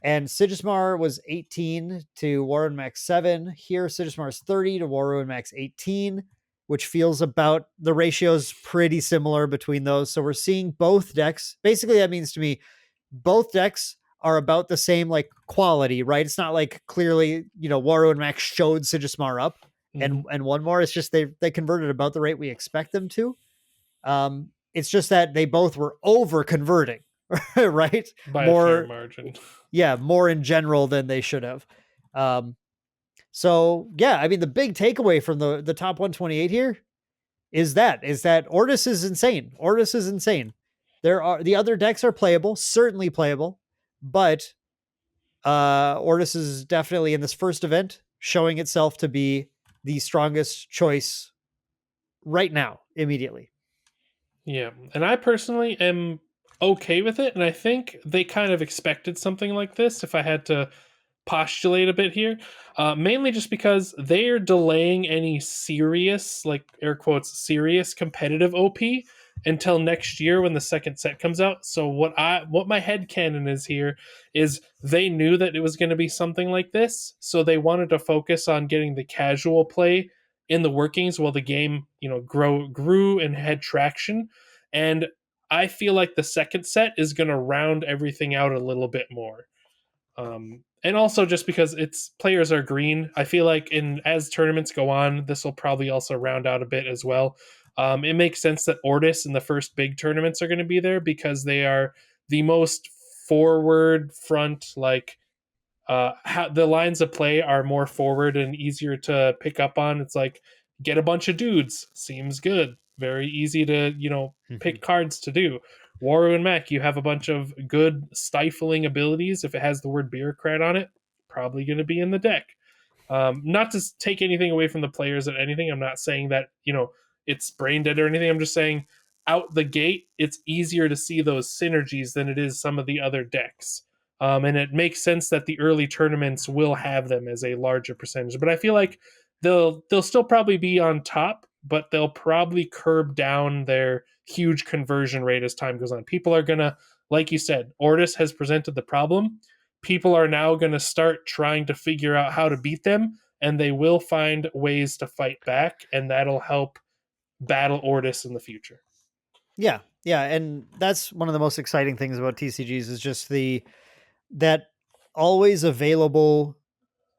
Speaker 1: And Sigismar was 18 to Waru and Max 7. Here, Sigismar is 30 to Waru and Max 18, which feels about the ratios pretty similar between those. So we're seeing both decks. Basically, that means to me, both decks are about the same like quality, right? It's not like clearly, Waru and Max showed Sigismar up
Speaker 2: Mm-hmm.
Speaker 1: and one more. It's just they converted about the rate we expect them to. It's just that they both were over converting, right?
Speaker 2: By a fair
Speaker 1: More,
Speaker 2: margin.
Speaker 1: yeah, more in general than they should have. So yeah, I mean, the big takeaway from the top 128 here is that Ortis is insane. Ortis is insane. The other decks are playable, certainly playable, but Ortis is definitely in this first event showing itself to be the strongest choice right now, immediately.
Speaker 2: Yeah, and I personally am okay with it, and I think they kind of expected something like this. If I had to postulate a bit here, mainly just because they're delaying any serious, like air quotes, serious competitive OP until next year when the second set comes out. So what my head canon is here is they knew that it was going to be something like this, so they wanted to focus on getting the casual play in the workings while the game, grew and had traction. And I feel like the second set is going to round everything out a little bit more. And also just because its players are green, I feel like as tournaments go on, this will probably also round out a bit as well. It makes sense that Ortis and the first big tournaments are going to be there because they are the most forward front, like how the lines of play are more forward and easier to pick up on. It's like get a bunch of dudes, seems good, very easy to pick cards to do. Waru and Mac, you have a bunch of good stifling abilities. If it has the word bureaucrat on it, probably going to be in the deck. Not to take anything away from the players or anything. I'm not saying that it's brain dead or anything. I'm just saying out the gate, it's easier to see those synergies than it is some of the other decks. And it makes sense that the early tournaments will have them as a larger percentage. But I feel like they'll still probably be on top, but they'll probably curb down their huge conversion rate as time goes on. People are gonna, like you said, Ortis has presented the problem. People are now going to start trying to figure out how to beat them, and they will find ways to fight back, and that'll help battle Ortis in the future.
Speaker 1: Yeah, yeah, and that's one of the most exciting things about TCGs is just that always available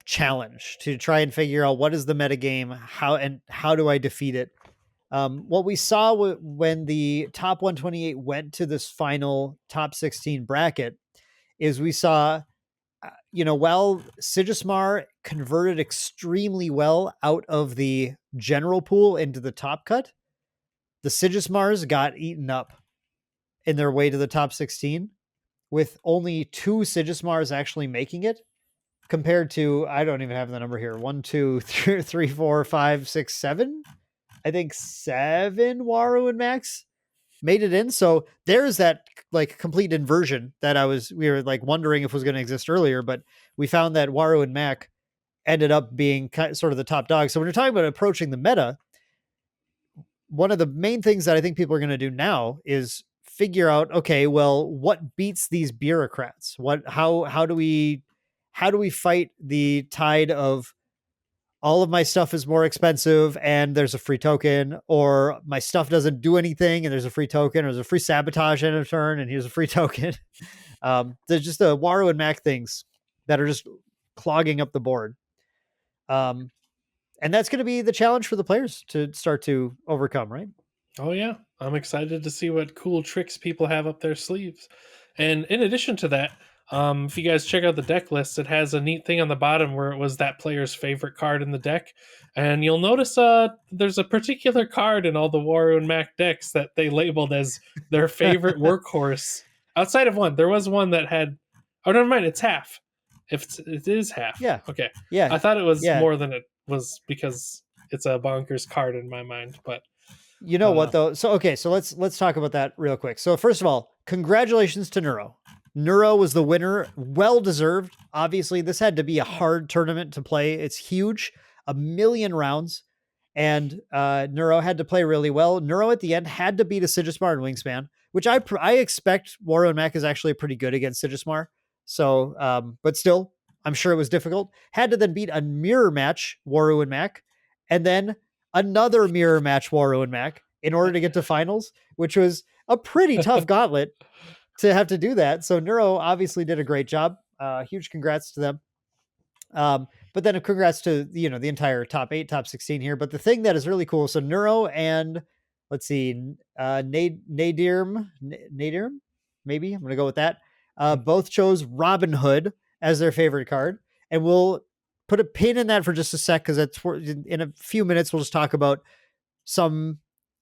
Speaker 1: challenge to try and figure out what is the metagame, how do I defeat it. What we saw when the top 128 went to this final top 16 bracket is we saw, while Sigismar converted extremely well out of the general pool into the top cut, the Sigismars got eaten up in their way to the top 16 with only two Sigismars actually making it compared to, I don't even have the number here, 1, 2, 3, 4, 5, 6, 7. I think 7 Waru and Max made it in. So there's that like complete inversion that we were like wondering if was going to exist earlier, but we found that Waru and Mac ended up being sort of the top dog. So when you're talking about approaching the meta, one of the main things that I think people are going to do now is figure out, okay, well, what beats these bureaucrats? How do we fight the tide of all of my stuff is more expensive and there's a free token, or my stuff doesn't do anything and there's a free token, or there's a free sabotage in a turn and here's a free token. There's just the Waru and Mac things that are just clogging up the board. And that's going to be the challenge for the players to start to overcome, right?
Speaker 2: Oh yeah, I'm excited to see what cool tricks people have up their sleeves. And in addition to that, if you guys check out the deck list, it has a neat thing on the bottom where it was that player's favorite card in the deck, and you'll notice there's a particular card in all the Waru and Mac decks that they labeled as their favorite workhorse. Outside of one, there was one that had. Oh, never mind, it's half. If it is half,
Speaker 1: Yeah.
Speaker 2: okay.
Speaker 1: Yeah.
Speaker 2: I thought it was
Speaker 1: Yeah.
Speaker 2: more than it was because it's a bonkers card in my mind, but
Speaker 1: You know what though? So okay, so let's talk about that real quick. So first of all, congratulations to Neuro. Neuro was the winner, well deserved. Obviously, this had to be a hard tournament to play. It's huge, 1,000,000 rounds, and Neuro had to play really well. Neuro at the end had to beat a Sigismar and Wingspan, which I expect Waru and Mac is actually pretty good against Sigismar. So, but still, I'm sure it was difficult. Had to then beat a mirror match, Waru and Mac, and then another mirror match, Waru and Mac, in order to get to finals, which was a pretty tough gauntlet to have to do that. So Neuro obviously did a great job. Huge congrats to them. But then congrats to the entire top 8, top 16 here. But the thing that is really cool, so Neuro and let's see, Nadirm, maybe I'm gonna go with that. Both chose Robin Hood as their favorite card, and we'll put a pin in that for just a sec because that's in a few minutes we'll just talk about some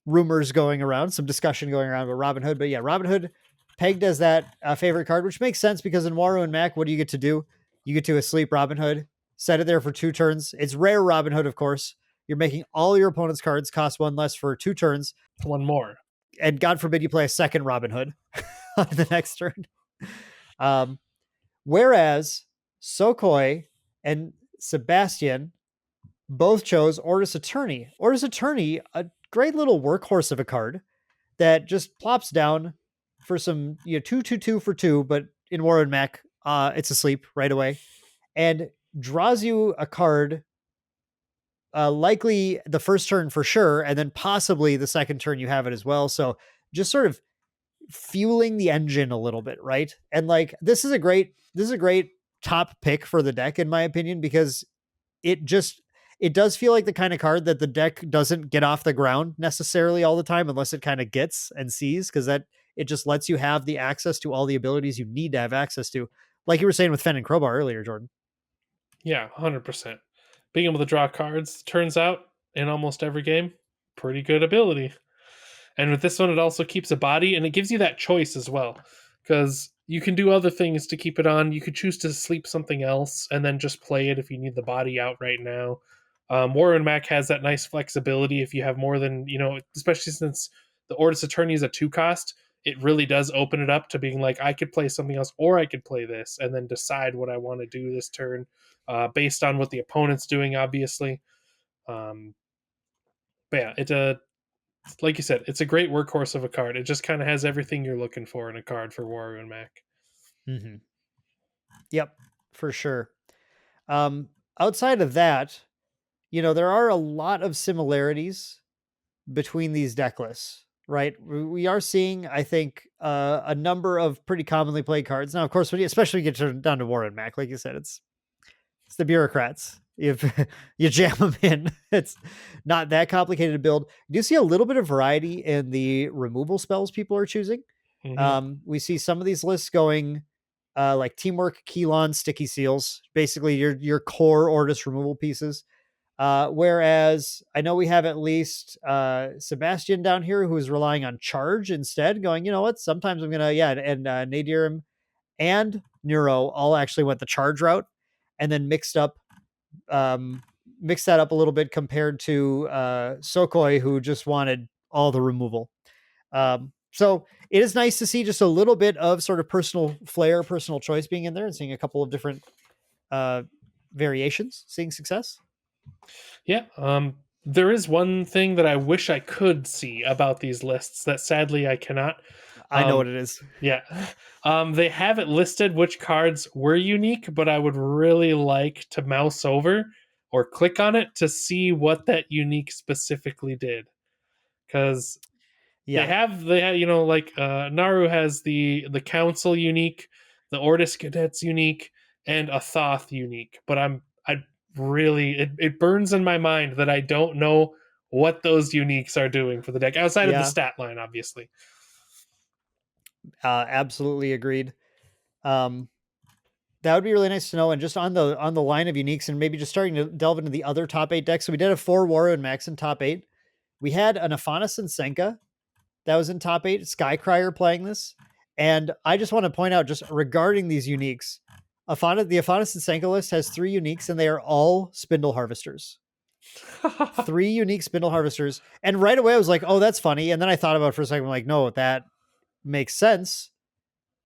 Speaker 1: rumors going around, some discussion going around about Robin Hood. But yeah, Robin Hood pegged as that favorite card, which makes sense because in Waru and Mac, what do you get to do? You get to asleep Robin Hood, set it there for 2 turns. It's rare Robin Hood, of course. You're making all your opponent's cards cost 1 less for 2 turns.
Speaker 2: One more.
Speaker 1: And God forbid you play a second Robin Hood on the next turn. Whereas Sokoi and Sebastian both chose Ortis Attorney. Ortis Attorney, a great little workhorse of a card that just plops down for some 2/2/2 for 2, but in War and Mac, it's asleep right away, and draws you a card, likely the first turn for sure, and then possibly the second turn you have it as well. So just sort of fueling the engine a little bit, right? And like this is a great top pick for the deck in my opinion, because it does feel like the kind of card that the deck doesn't get off the ground necessarily all the time unless it kind of gets and sees, because that it just lets you have the access to all the abilities you need to have access to, like you were saying with Fen and Crowbar earlier, Jordan.
Speaker 2: Yeah, 100%. Being able to draw cards turns out in almost every game, pretty good ability. And with this one, it also keeps a body, and it gives you that choice as well, because you can do other things to keep it on. You could choose to sleep something else and then just play it if you need the body out right now. Warren Mac has that nice flexibility if you have more than, especially since the Ortis Attorney is a 2 cost, it really does open it up to being like, I could play something else or I could play this and then decide what I want to do this turn based on what the opponent's doing, obviously. But yeah, like you said, it's a great workhorse of a card. It just kind of has everything you're looking for in a card for Waru and Mac.
Speaker 1: Mm-hmm. Yep, for sure. Outside of that, there are a lot of similarities between these deck lists, right? We are seeing, I think, a number of pretty commonly played cards. Now, of course, especially when you get down to War and Mac, like you said, it's the bureaucrats. If you jam them in, it's not that complicated to build. You do see a little bit of variety in the removal spells people are choosing.
Speaker 2: Mm-hmm.
Speaker 1: We see some of these lists going like Teamwork, Keylon, Sticky Seals, basically your core Ortis removal pieces. Whereas I know we have at least Sebastian down here who's relying on Charge instead, going, you know what, sometimes I'm going to, and Nadirim and Neuro all actually went the Charge route and then mixed that up a little bit compared to Sokoi, who just wanted all the removal. So it is nice to see just a little bit of sort of personal flair, personal choice being in there, and seeing a couple of different variations, seeing success.
Speaker 2: Yeah. There is one thing that I wish I could see about these lists that sadly I cannot.
Speaker 1: I know what it is.
Speaker 2: Yeah. They have it listed which cards were unique, but I would really like to mouse over or click on it to see what that unique specifically did. Because they have, like Naru has the Council unique, the Ortis Cadets unique, and a Thoth unique. But I really, it burns in my mind that I don't know what those uniques are doing for the deck outside of the stat line, obviously.
Speaker 1: Absolutely agreed. That would be really nice to know. And just on the line of uniques, and maybe just starting to delve into the other top 8 decks. So we did have 4 Waru and Max in top 8. We had an Aphanis and Senka that was in top 8. Skycrier playing this. And I just want to point out, just regarding these uniques, the Aphanis and Senka list has 3 uniques, and they are all Spindle Harvesters. 3 unique spindle harvesters. And right away I was like, oh, that's funny. And then I thought about it for a second. I'm like, no, that makes sense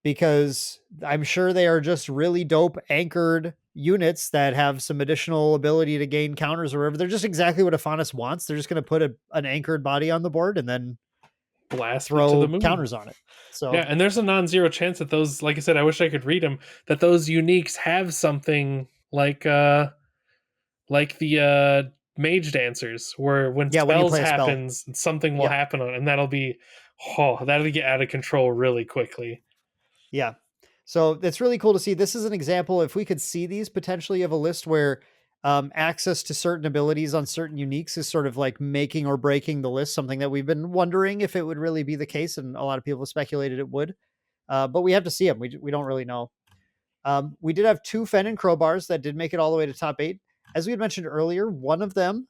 Speaker 1: because I'm sure they are just really dope anchored units that have some additional ability to gain counters or whatever. They're just exactly what Afanis wants. They're just going to put an anchored body on the board and then
Speaker 2: Blast it to the
Speaker 1: throw
Speaker 2: moon.
Speaker 1: counters on it. So
Speaker 2: Yeah, and there's a non-zero chance that those, like I said, I wish I could read them, that those uniques have something like the mage dancers, where when
Speaker 1: yeah, when you
Speaker 2: spells
Speaker 1: play a spell,
Speaker 2: happens, something will
Speaker 1: yep,
Speaker 2: happen on it, and that'll get out of control really quickly.
Speaker 1: yeah. So it's really cool to see. This is an example. If we could see these potentially of a list where access to certain abilities on certain uniques is sort of like making or breaking the list, something that we've been wondering if it would really be the case, and a lot of people have speculated it would. But we have to see them. We don't really know. We did have 2 Fen and Crowbars that did make it all the way to top 8. As we had mentioned earlier, one of them,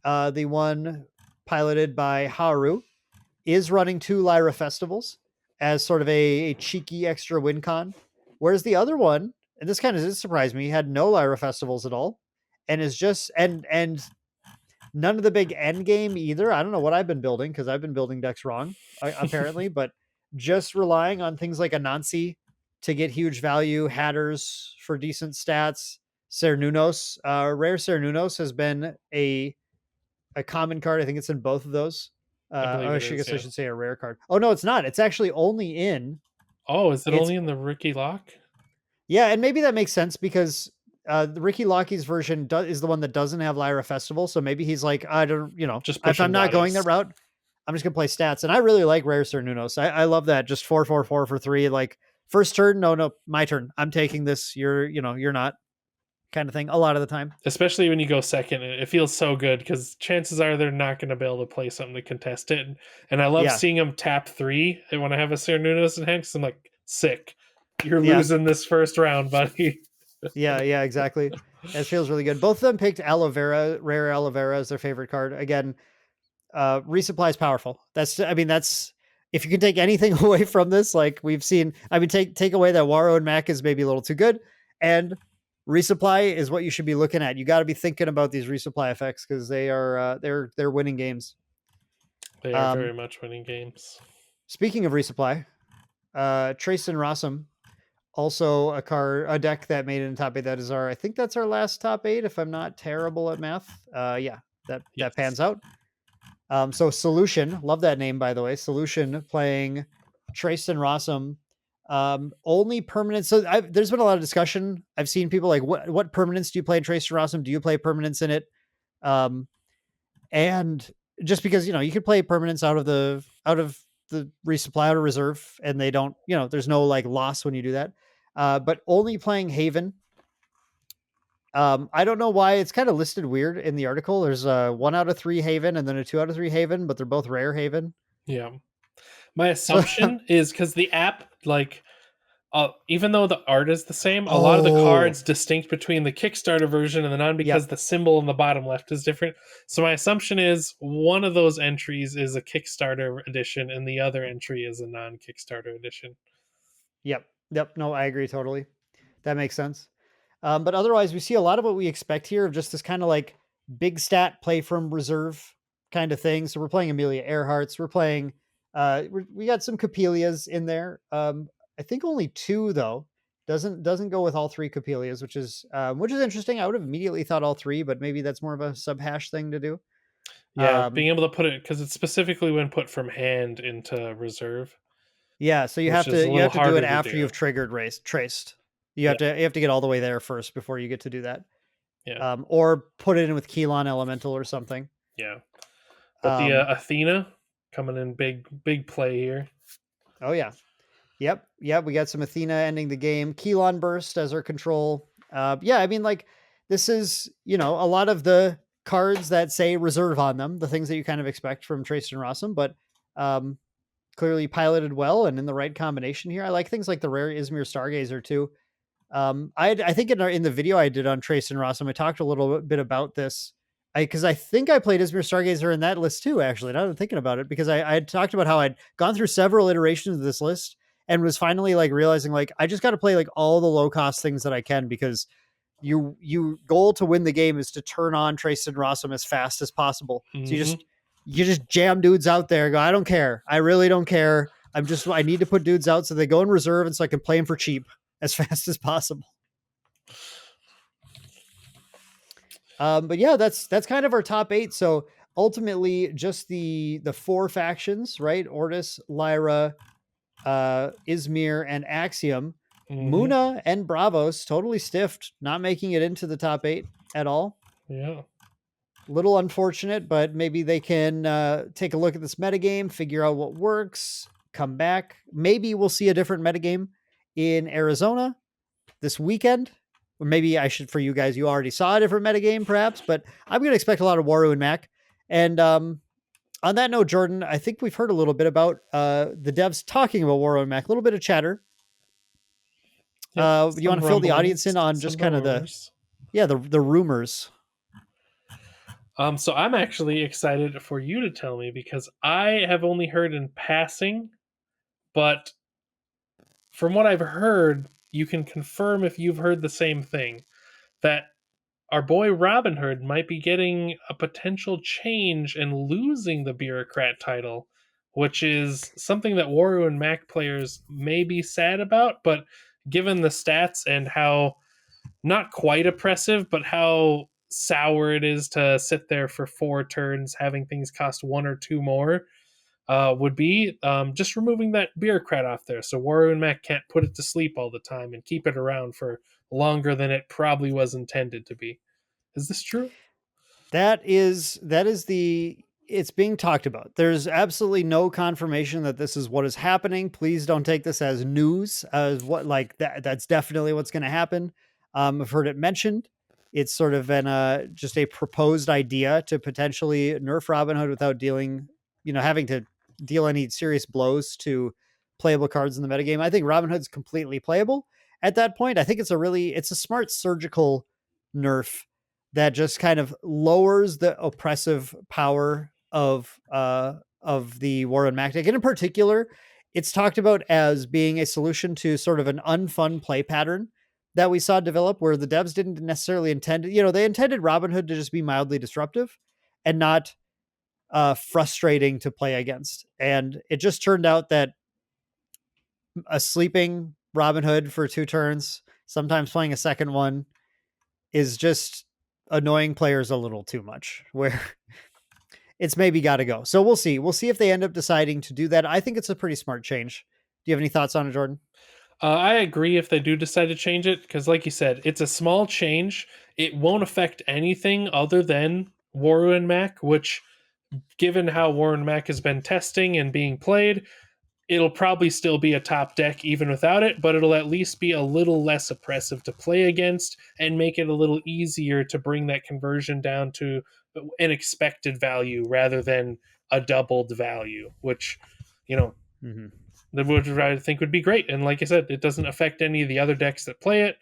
Speaker 1: the one piloted by Haru, is running 2 Lyra festivals as sort of a cheeky extra win con. Whereas the other one, and this kind of did surprise me, had no Lyra festivals at all, and is just and none of the big end game either. I don't know what I've been building because I've been building decks wrong, apparently, but just relying on things like Anansi to get huge value, Hatters for decent stats, Cernunos. Rare Cernunos has been a common card. I think it's in both of those.
Speaker 2: I believe
Speaker 1: I
Speaker 2: it is,
Speaker 1: guess I
Speaker 2: yeah.
Speaker 1: should say a rare card. Oh no, it's not. It's actually only in.
Speaker 2: Oh, is it
Speaker 1: It's
Speaker 2: only in the Ricky Lock?
Speaker 1: yeah, and maybe that makes sense because the Ricky Lockie's version is the one that doesn't have Lyra Festival. So maybe he's like, I don't,
Speaker 2: Just
Speaker 1: if I'm
Speaker 2: pushing
Speaker 1: not going that
Speaker 2: bodies.
Speaker 1: route, I'm just gonna play stats. And I really like Rare Cernunos. I love that. Just 4/4/4 for 3. Like first turn, no, my turn. I'm taking this. You're not kind of thing. A lot of the time.
Speaker 2: Especially when you go second, it feels so good because chances are they're not going to be able to play something to contest it. And I love
Speaker 1: Yeah,
Speaker 2: seeing them tap 3 when I have a Cernunnos in hand because I'm like, sick. You're
Speaker 1: yeah,
Speaker 2: losing this first round, buddy.
Speaker 1: yeah. Exactly. It feels really good. Both of them picked aloe vera, rare aloe vera as their favorite card. Again, resupply is powerful. That's if you can take anything away from this, like we've seen, take away that Waro and Mac is maybe a little too good, and resupply is what you should be looking at. You got to be thinking about these resupply effects because they are they're winning games.
Speaker 2: They are
Speaker 1: Um,
Speaker 2: very much winning games.
Speaker 1: Speaking of resupply, Trace and Rossum, also a deck that made it in top 8. That is I think that's our last top 8 if I'm not terrible at math. Yeah, that
Speaker 2: Yes.
Speaker 1: pans out. So Solution, love that name by the way. Solution playing Trace and Rossum. Only permanent. So there's been a lot of discussion. I've seen people like, what permanents do you play in Trace and Rossum? Do you play permanents in it? Um, and just because you could play permanents out of the resupply, out of reserve, and they don't. There's no like loss when you do that. But only playing Haven. I don't know why it's kind of listed weird in the article. There's a 1 out of 3 Haven and then a 2 out of 3 Haven, but they're both rare Haven.
Speaker 2: Yeah. My
Speaker 1: So,
Speaker 2: assumption is because the app, like, even though the art is the same, a lot of the
Speaker 1: oh,
Speaker 2: cards distinct between the Kickstarter version and the non because
Speaker 1: yep,
Speaker 2: the symbol in the bottom left is different. So my assumption is one of those entries is a Kickstarter edition and the other entry is a non-Kickstarter edition.
Speaker 1: yep. No, I agree totally. That makes sense. But otherwise, we see a lot of what we expect here of just this kind of like big stat play from reserve kind of thing. So we're playing Amelia Earhart's. We're playing. We got some Capelias in there. I think only 2 though. Doesn't go with all 3 Capelias, which is interesting. I would have immediately thought all 3, but maybe that's more of a sub hash thing to do.
Speaker 2: Yeah,
Speaker 1: Um,
Speaker 2: being able to put it because it's specifically when put from hand into reserve,
Speaker 1: yeah, so you
Speaker 2: which
Speaker 1: have
Speaker 2: is
Speaker 1: to
Speaker 2: a
Speaker 1: you
Speaker 2: little
Speaker 1: have to do it
Speaker 2: harder to
Speaker 1: after
Speaker 2: do.
Speaker 1: you've triggered traced.
Speaker 2: Yeah,
Speaker 1: You have to get all the way there first before you get to do that.
Speaker 2: yeah,
Speaker 1: Or put it in with Keylon Elemental or something.
Speaker 2: yeah. But the
Speaker 1: Um,
Speaker 2: Athena coming in big play here.
Speaker 1: oh yeah, yep. We got some Athena ending the game. Keylon Burst as our control. Yeah, like this is a lot of the cards that say reserve on them, the things that you kind of expect from Trace and Rossum, but um, clearly piloted well and in the right combination here. I like things like the rare Izmir Stargazer too. I think in the video I did on Trace and Rossum, I talked a little bit about this. Because I think I played Izmir Stargazer in that list too, actually. Now that I'm thinking about it, because I had talked about how I'd gone through several iterations of this list and was finally like realizing like I just got to play like all the low cost things that I can because you goal to win the game is to turn on Trace and Rossum as fast as possible. So
Speaker 2: Mm-hmm.
Speaker 1: you just jam dudes out there. Go, I don't care. I really don't care. I need to put dudes out so they go in reserve and so I can play them for cheap as fast as possible. But yeah, that's kind of our top 8. So ultimately, just the 4 factions, right? Ortis, Lyra, Izmir, and Axiom.
Speaker 2: Mm-hmm.
Speaker 1: Muna and Bravos totally stiffed, not making it into the top 8 at all.
Speaker 2: Yeah.
Speaker 1: Little unfortunate, but maybe they can take a look at this metagame, figure out what works, come back. Maybe we'll see a different metagame in Arizona this weekend. Or maybe I should, for you guys, you already saw a different metagame perhaps, but I'm going to expect a lot of Waru and Mac. And on that note, Jordan, I think we've heard a little bit about the devs talking about Waru and Mac, a little bit of chatter.
Speaker 2: Yep.
Speaker 1: You want to fill the audience in on just kind of
Speaker 2: rumors.
Speaker 1: the rumors?
Speaker 2: So I'm actually excited for you to tell me because I have only heard in passing, but from what I've heard, you can confirm if you've heard the same thing, that our boy Robin Hood might be getting a potential change and losing the bureaucrat title, which is something that Waru and Mac players may be sad about, but given the stats and how not quite oppressive, but how sour it is to sit there for 4 turns having things cost 1 or 2 more, would be just removing that bureaucrat off there, so Waru and Mac can't put it to sleep all the time and keep it around for longer than it probably was intended to be. Is this true?
Speaker 1: That is it's being talked about. There's absolutely no confirmation that this is what is happening. Please don't take this as news, as what like that's definitely what's going to happen. I've heard it mentioned. It's sort of an just a proposed idea to potentially nerf Robin Hood without dealing, having to deal any serious blows to playable cards in the metagame. I think Robin Hood's completely playable at that point. I think it's a smart surgical nerf that just kind of lowers the oppressive power of the Warren Mac deck. And in particular, it's talked about as being a solution to sort of an unfun play pattern that we saw develop where the devs didn't necessarily intend, they intended Robin Hood to just be mildly disruptive and not frustrating to play against. And it just turned out that a sleeping Robin Hood for 2 turns, sometimes playing a second one, is just annoying players a little too much, where it's maybe got to go. So we'll see. We'll see if they end up deciding to do that. I think it's a pretty smart change. Do you have any thoughts on it, Jordan?
Speaker 2: I agree if they do decide to change it, because like you said, it's a small change. It won't affect anything other than Waru and Mac, which, given how Warren Mac has been testing and being played, it'll probably still be a top deck even without it, but it'll at least be a little less oppressive to play against and make it a little easier to bring that conversion down to an expected value rather than a doubled value, which,
Speaker 1: Mm-hmm.
Speaker 2: which I think would be great. And like I said, it doesn't affect any of the other decks that play it.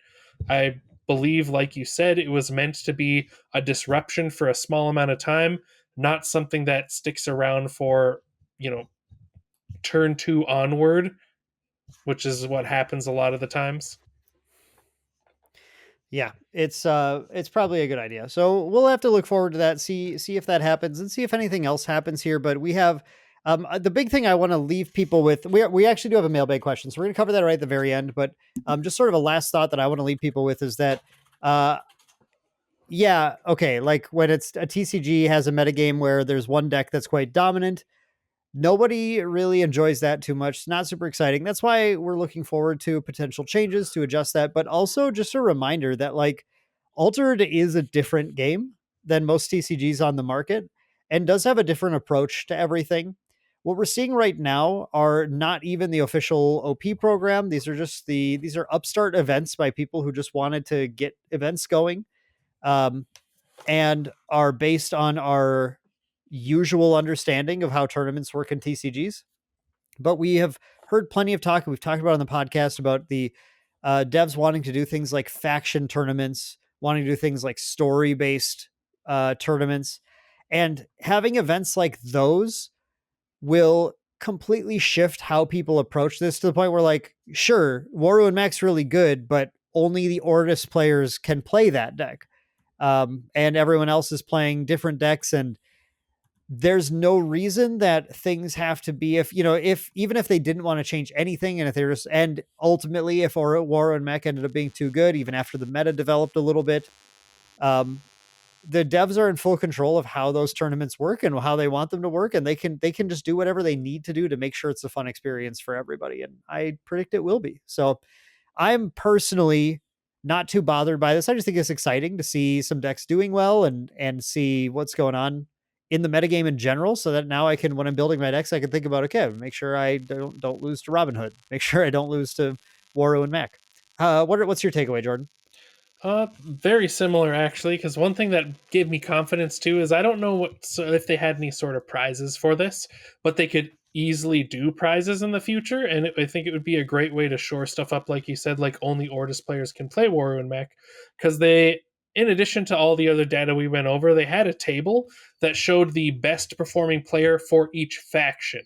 Speaker 2: I believe, like you said, it was meant to be a disruption for a small amount of time, not something that sticks around for, turn 2 onward, which is what happens a lot of the times.
Speaker 1: Yeah, it's probably a good idea. So we'll have to look forward to that, see if that happens and see if anything else happens here. But we have the big thing I want to leave people with. We actually do have a mailbag question, so we're going to cover that right at the very end. But just sort of a last thought that I want to leave people with is that yeah, okay, like when it's a TCG has a metagame where there's one deck that's quite dominant, nobody really enjoys that too much. It's not super exciting. That's why we're looking forward to potential changes to adjust that. But also just a reminder that like Altered is a different game than most TCGs on the market and does have a different approach to everything. What we're seeing right now are not even the official OP program. These are upstart events by people who just wanted to get events going, and are based on our usual understanding of how tournaments work in TCGs. But we have heard plenty of talk, and we've talked about on the podcast about the devs wanting to do things like faction tournaments, wanting to do things like story based tournaments, and having events like those will completely shift how people approach this to the point where, like, sure, Waru and Mac's really good, but only the Ortis players can play that deck. And everyone else is playing different decks, and there's no reason that things have to be, if you know, if even if they didn't want to change anything, and if they just, and ultimately if War and Mech ended up being too good even after the meta developed a little bit, um the devs are in full control of how those tournaments work and how they want them to work, and they can just do whatever they need to do to make sure it's a fun experience for everybody, and I predict it will be. So I'm personally not too bothered by this. I just think it's exciting to see some decks doing well, and see what's going on in the metagame in general, so that now I can, when I'm building my decks, I can think about, okay, make sure I don't lose to Robin Hood, make sure I don't lose to Waru and Mac. What's your takeaway, Jordan?
Speaker 2: Very similar actually, because one thing that gave me confidence too is I don't know if they had any sort of prizes for this, but they could easily do prizes in the future, and I think it would be a great way to shore stuff up, like you said, like only Ortis players can play Waru and Mech, because they, in addition to all the other data we went over, they had a table that showed the best performing player for each faction.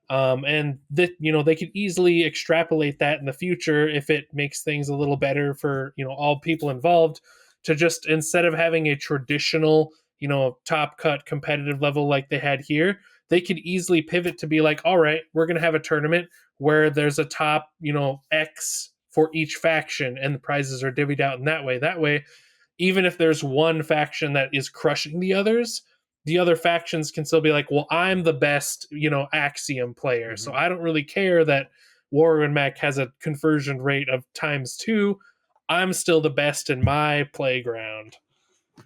Speaker 2: And that, you know, they could easily extrapolate that in the future if it makes things a little better for, you know, all people involved, to just, instead of having a traditional, you know, top cut competitive level like they had here, they could easily pivot to be like, all right, we're going to have a tournament where there's a top, you know, X for each faction, and the prizes are divvied out in that way. That way, even if there's one faction that is crushing the other factions can still be like, well, I'm the best, you know, Axiom player. So
Speaker 1: Mm-hmm.
Speaker 2: I don't really care that Warren Mac has a conversion rate of ×2. I'm still the best in my playground,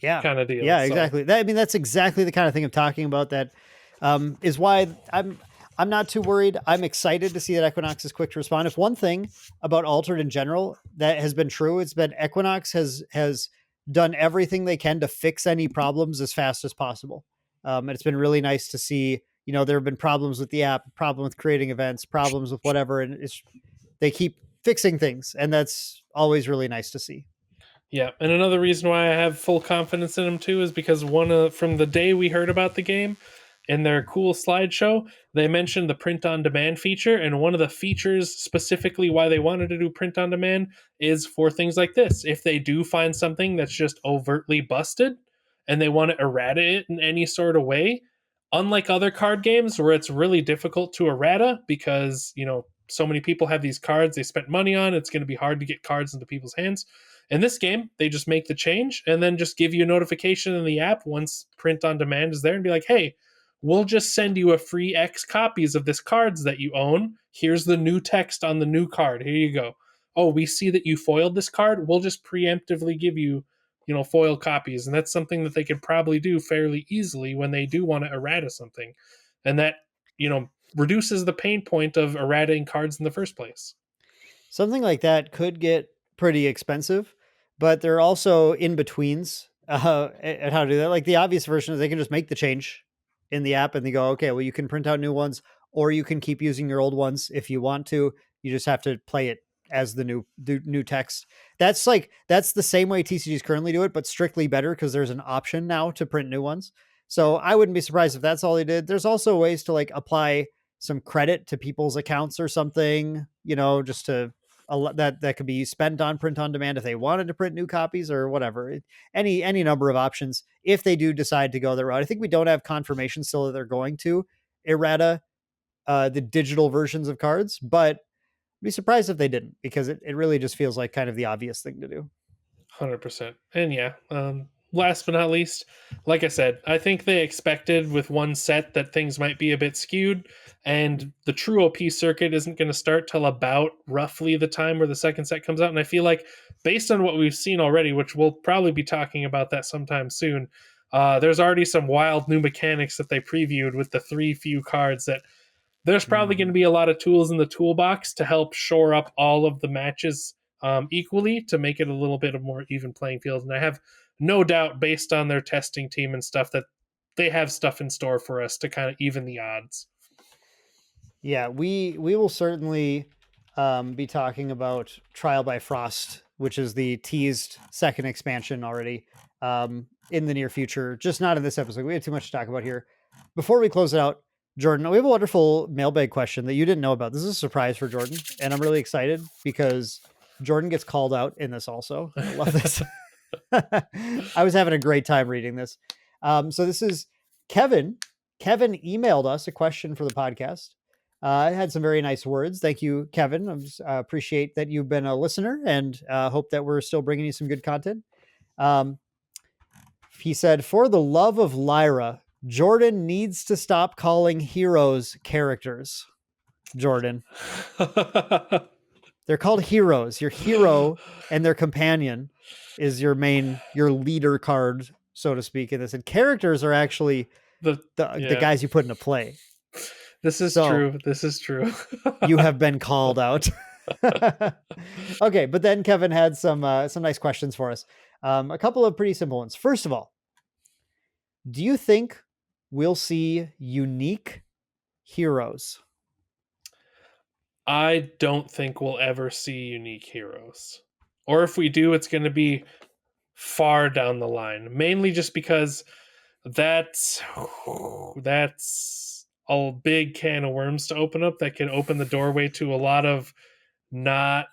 Speaker 1: Yeah.
Speaker 2: kind of deal.
Speaker 1: Yeah,
Speaker 2: So
Speaker 1: exactly. I mean, that's exactly the kind of thing I'm talking about. That is why I'm not too worried. I'm excited to see that Equinox is quick to respond. If one thing about Altered in general that has been true, it's been Equinox has done everything they can to fix any problems as fast as possible. And it's been really nice to see. You know, there have been problems with the app, problem with creating events, problems with whatever, and they keep fixing things, and that's always really nice to see.
Speaker 2: yeah, and another reason why I have full confidence in them too is because from the day we heard about the game, in their cool slideshow, they mentioned the print on demand feature, and one of the features specifically why they wanted to do print on demand is for things like this. If they do find something that's just overtly busted and they want to errata it in any sort of way, unlike other card games where it's really difficult to errata because, you know, so many people have these cards they spent money on, it's going to be hard to get cards into people's hands. In this game, they just make the change and then just give you a notification in the app once print on demand is there and be like, hey, we'll just send you a free X copies of this cards that you own. Here's the new text on the new card. Here you go. Oh, we see that you foiled this card. We'll just preemptively give you, you know, foil copies. And that's something that they could probably do fairly easily when they do want to errata something. And that, you know, reduces the pain point of errataing cards in the first place.
Speaker 1: Something like that could get pretty expensive, but there are also in betweens at how to do that. Like the obvious version is they can just make the change in the app, and they go, okay, well, you can print out new ones, or you can keep using your old ones if you want to. You just have to play it as the new text. That's the same way TCGs currently do it, but strictly better because there's an option now to print new ones. So I wouldn't be surprised if that's all they did. There's also ways to like apply some credit to people's accounts or something, you know, just to that could be spent on print on demand if they wanted to print new copies or whatever. Any number of options if they do decide to go the route. I think we don't have confirmation still that they're going to errata the digital versions of cards, but I'd be surprised if they didn't, because it really just feels like kind of the obvious thing to do.
Speaker 2: 100%. And yeah, last but not least, like I said, I think they expected with one set that things might be a bit skewed, and the true OP circuit isn't going to start till about roughly the time where the second set comes out. And I feel like, based on what we've seen already, which we'll probably be talking about that sometime soon, there's already some wild new mechanics that they previewed with the three few cards that there's probably going to be a lot of tools in the toolbox to help shore up all of the matches equally to make it a little bit of more even playing field. And I have no doubt, based on their testing team and stuff, that they have stuff in store for us to kind of even the odds.
Speaker 1: Yeah, we will certainly be talking about Trial by Frost, which is the teased second expansion already, in the near future. Just not in this episode. We have too much to talk about here. Before we close it out, Jordan, we have a wonderful mailbag question that you didn't know about. This is a surprise for Jordan, and I'm really excited because Jordan gets called out in this also. I love this. I was having a great time reading this. So this is Kevin. Kevin emailed us a question for the podcast. It had some very nice words. Thank you, Kevin. I appreciate that you've been a listener, and hope that we're still bringing you some good content. He said, "For the love of Lyra, Jordan needs to stop calling heroes characters." Jordan, they're called heroes. Your hero and their companion is your leader card, so to speak, in this. And characters are actually the guys you put into play.
Speaker 2: This is true. This is true.
Speaker 1: You have been called out. Okay, but then Kevin had some nice questions for us. A couple of pretty simple ones. First of all, do you think we'll see unique heroes?
Speaker 2: I don't think we'll ever see unique heroes. Or if we do, it's going to be far down the line. Mainly just because that's a big can of worms to open up that can open the doorway to a lot of not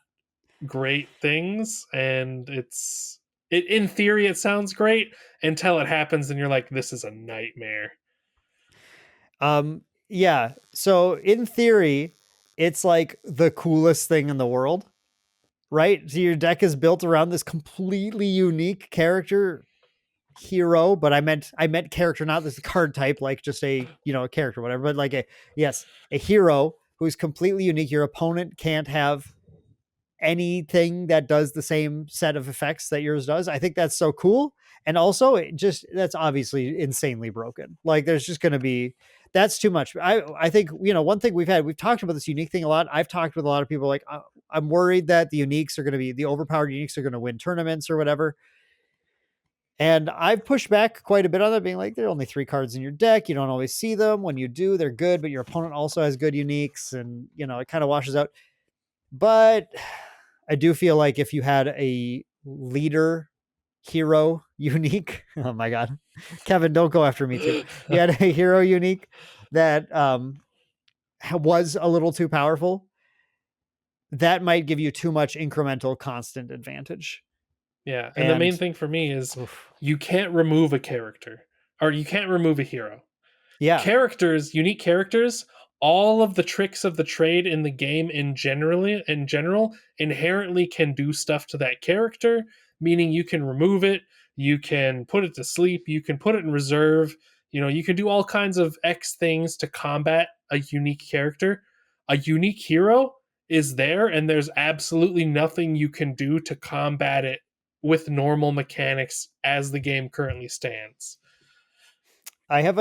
Speaker 2: great things. And in theory, it sounds great until it happens and you're like, this is a nightmare.
Speaker 1: Yeah. So in theory, it's like the coolest thing in the world, right? So your deck is built around this completely unique character hero, but I meant character, not this card type, like just a character, whatever, but like a hero who's completely unique. Your opponent can't have anything that does the same set of effects that yours does. I think that's so cool. And also that's obviously insanely broken. Like there's just going to be, that's too much. I think, one thing we've talked about this unique thing a lot. I've talked with a lot of people like, I'm worried that the overpowered uniques are going to win tournaments or whatever. And I've pushed back quite a bit on that, being like, there are only 3 cards in your deck. You don't always see them. When you do, they're good, but your opponent also has good uniques, and it kind of washes out. But I do feel like if you had a leader hero unique, oh my God, Kevin, don't go after me too. You had a hero unique that was a little too powerful. That might give you too much incremental constant advantage.
Speaker 2: Yeah. And the main thing for me is you can't remove a character, or you can't remove a hero.
Speaker 1: Yeah.
Speaker 2: Unique characters, all of the tricks of the trade in the game in general inherently can do stuff to that character, meaning you can remove it, you can put it to sleep, you can put it in reserve, you can do all kinds of X things to combat a unique character. A unique hero is there, and there's absolutely nothing you can do to combat it with normal mechanics as the game currently stands.
Speaker 1: I'm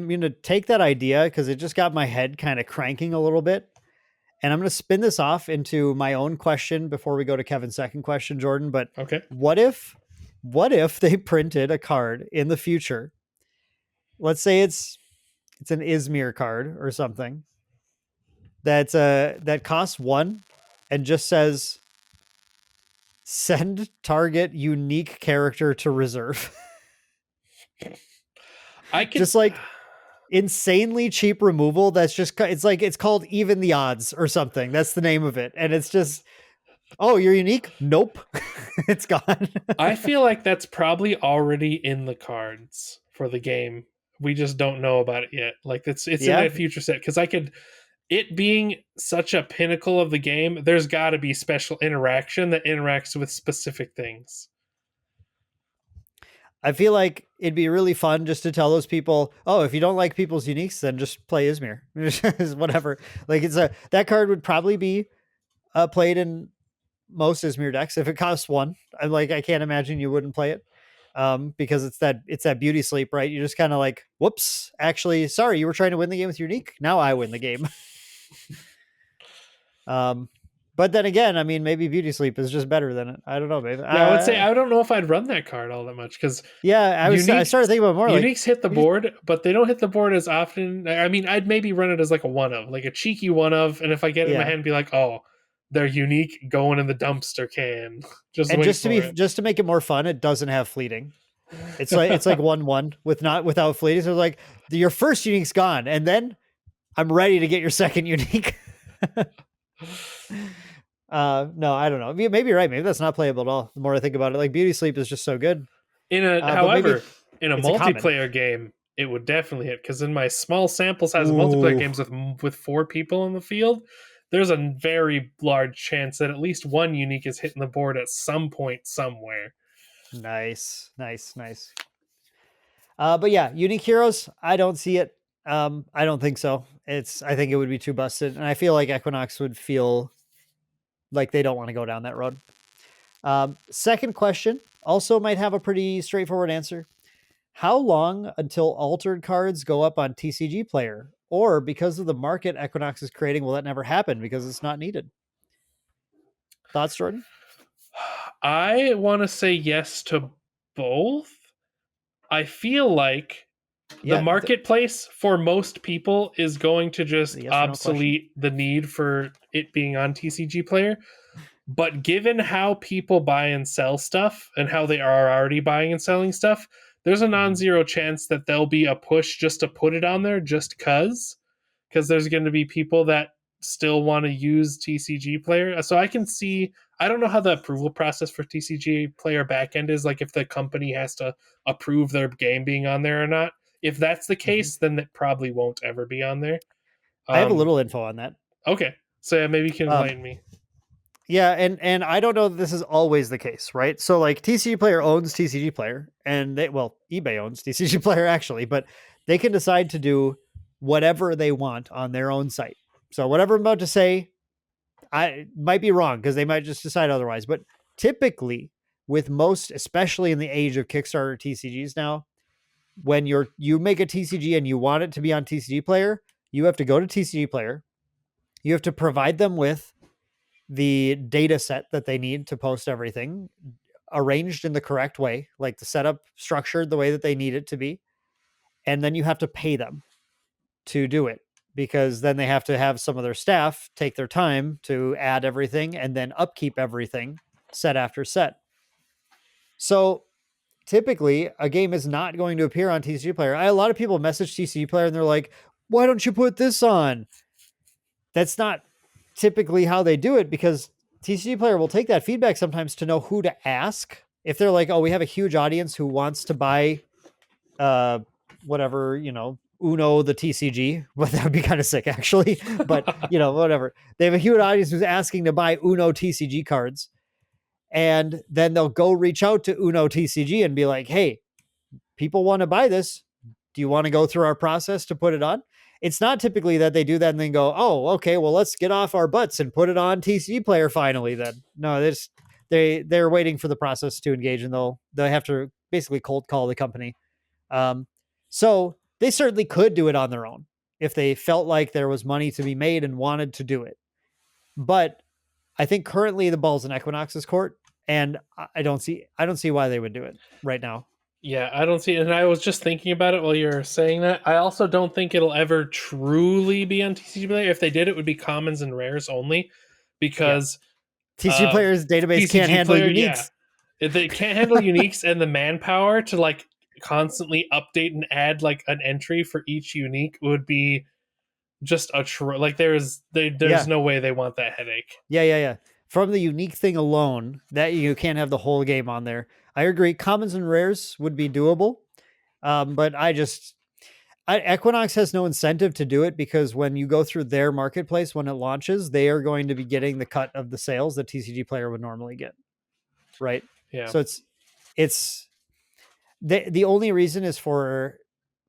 Speaker 1: going to take that idea because it just got my head kind of cranking a little bit. And I'm going to spin this off into my own question before we go to Kevin's second question, Jordan. But
Speaker 2: okay,
Speaker 1: what if they printed a card in the future? Let's say it's an Izmir card or something that costs 1 and just says, send target unique character to reserve. I could just like insanely cheap removal. That's just, it's called Even the Odds or something. That's the name of it. And it's just, oh, you're unique? Nope. It's gone.
Speaker 2: I feel like that's probably already in the cards for the game. We just don't know about it yet. Like it's in that future set. Because it being such a pinnacle of the game, there's got to be special interaction that interacts with specific things.
Speaker 1: I feel like it'd be really fun just to tell those people, oh, if you don't like people's uniques, then just play Izmir. Whatever. Like that card would probably be played in most Izmir decks if it costs 1. I can't imagine you wouldn't play it. Because it's that beauty sleep, right? You just kind of like, whoops, actually, sorry, you were trying to win the game with unique. Now I win the game. But then again, I mean, maybe beauty sleep is just better than it. I don't know, babe.
Speaker 2: Yeah, I would say I don't know if I'd run that card all that much because
Speaker 1: I started thinking about more.
Speaker 2: Uniques hit the board, but they don't hit the board as often. I mean, I'd maybe run it as like a one of, like a cheeky one of, and if I get it in my hand, be like, oh, they're unique, going in the dumpster can. Just
Speaker 1: to make it more fun, it doesn't have fleeting. It's like 1/1 without fleeting. So like your first unique's gone, and then I'm ready to get your second unique. No, I don't know. Maybe you're right. Maybe that's not playable at all. The more I think about it, like Beauty Sleep is just so good. But maybe
Speaker 2: However, in a
Speaker 1: it's a common.
Speaker 2: multiplayer game, it would definitely hit because in my small sample size of multiplayer
Speaker 1: Ooh,
Speaker 2: games with 4 people in the field, there's a very large chance that at least one unique is hitting the board at some point somewhere.
Speaker 1: nice, nice, nice. But yeah, unique heroes. I don't see it. I don't think so. I think it would be too busted, and I feel like Equinox would feel like they don't want to go down that road. Second question also might have a pretty straightforward answer. How long until altered cards go up on TCGPlayer? Or because of the market Equinox is creating, will that never happen because it's not needed? Thoughts, Jordan?
Speaker 2: I want to say yes to both. I feel like the
Speaker 1: Yeah,
Speaker 2: marketplace for most people is going to just
Speaker 1: the yes or no question.
Speaker 2: obsolete the need for it being on TCG Player. But given how people buy and sell stuff and how they are already buying and selling stuff, there's a
Speaker 1: Mhm.
Speaker 2: non-zero chance that there'll be a push just to put it on there just because there's going to be people that still want to use TCG Player. So I can see. I don't know how the approval process for TCG Player backend is, like if the company has to approve their game being on there or not. If that's the
Speaker 1: Mhm.
Speaker 2: case, then it probably won't ever be on there.
Speaker 1: I have a
Speaker 2: Um,
Speaker 1: little info on that.
Speaker 2: okay, so yeah, maybe you can
Speaker 1: Um,
Speaker 2: enlighten me.
Speaker 1: yeah, and I don't know that this is always the case, right? So like TCGPlayer owns TCGPlayer, and eBay owns TCGPlayer actually, but they can decide to do whatever they want on their own site. So whatever I'm about to say, I might be wrong because they might just decide otherwise. But typically, with most, especially in the age of Kickstarter TCGs now, when you make a TCG and you want it to be on TCGPlayer, you have to go to TCGPlayer. You have to provide them with the data set that they need to post everything arranged in the correct way, like the setup structured the way that they need it to be. And then you have to pay them to do it because then they have to have some of their staff take their time to add everything and then upkeep everything set after set. So typically, a game is not going to appear on TCGPlayer. A lot of people message TCGPlayer and they're like, why don't you put this on? That's not typically how they do it because TCGPlayer will take that feedback sometimes to know who to ask. If they're like, oh, we have a huge audience who wants to buy uh whatever, Uno the TCG, but that would be kind of sick actually. But whatever. They have a huge audience who's asking to buy Uno TCG cards. And then they'll go reach out to Uno TCG and be like, hey, people want to buy this. Do you want to go through our process to put it on? It's not typically that they do that and then go, oh, okay, well, let's get off our butts and put it on TCGPlayer finally. Then no, they're waiting for the process to engage, and they'll have to basically cold call the company. So they certainly could do it on their own if they felt like there was money to be made and wanted to do it. But I think currently the ball's in Equinox's court, and I don't see why they would do it right now.
Speaker 2: Yeah, I don't see it. And I was just thinking about it while you were saying that. I also don't think it'll ever truly be on TCG Player. If they did, it would be commons and rares only
Speaker 1: Yeah,
Speaker 2: because uh,
Speaker 1: TCGPlayer's database can't
Speaker 2: TCG
Speaker 1: handle
Speaker 2: Player, yeah,
Speaker 1: uniques.
Speaker 2: they can't handle uniques and the manpower to like constantly update and add like an entry for each unique would be just like there's
Speaker 1: Yeah,
Speaker 2: no way they want that headache.
Speaker 1: yeah. From the unique thing alone, that you can't have the whole game on there. I agree. Commons and rares would be doable, but Equinox has no incentive to do it because when you go through their marketplace when it launches, they are going to be getting the cut of the sales that TCGPlayer would normally get, right?
Speaker 2: Yeah.
Speaker 1: So it's the only reason is for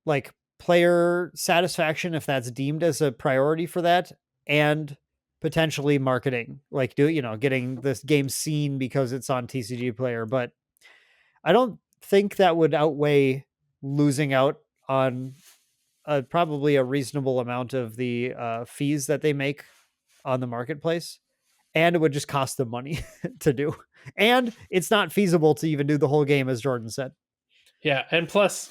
Speaker 1: like player satisfaction if that's deemed as a priority for that, and potentially marketing, like getting this game seen because it's on TCGPlayer. But I don't think that would outweigh losing out on probably a reasonable amount of the fees that they make on the marketplace, and it would just cost them money to do, and it's not feasible to even do the whole game, as Jordan said.
Speaker 2: Yeah, and plus,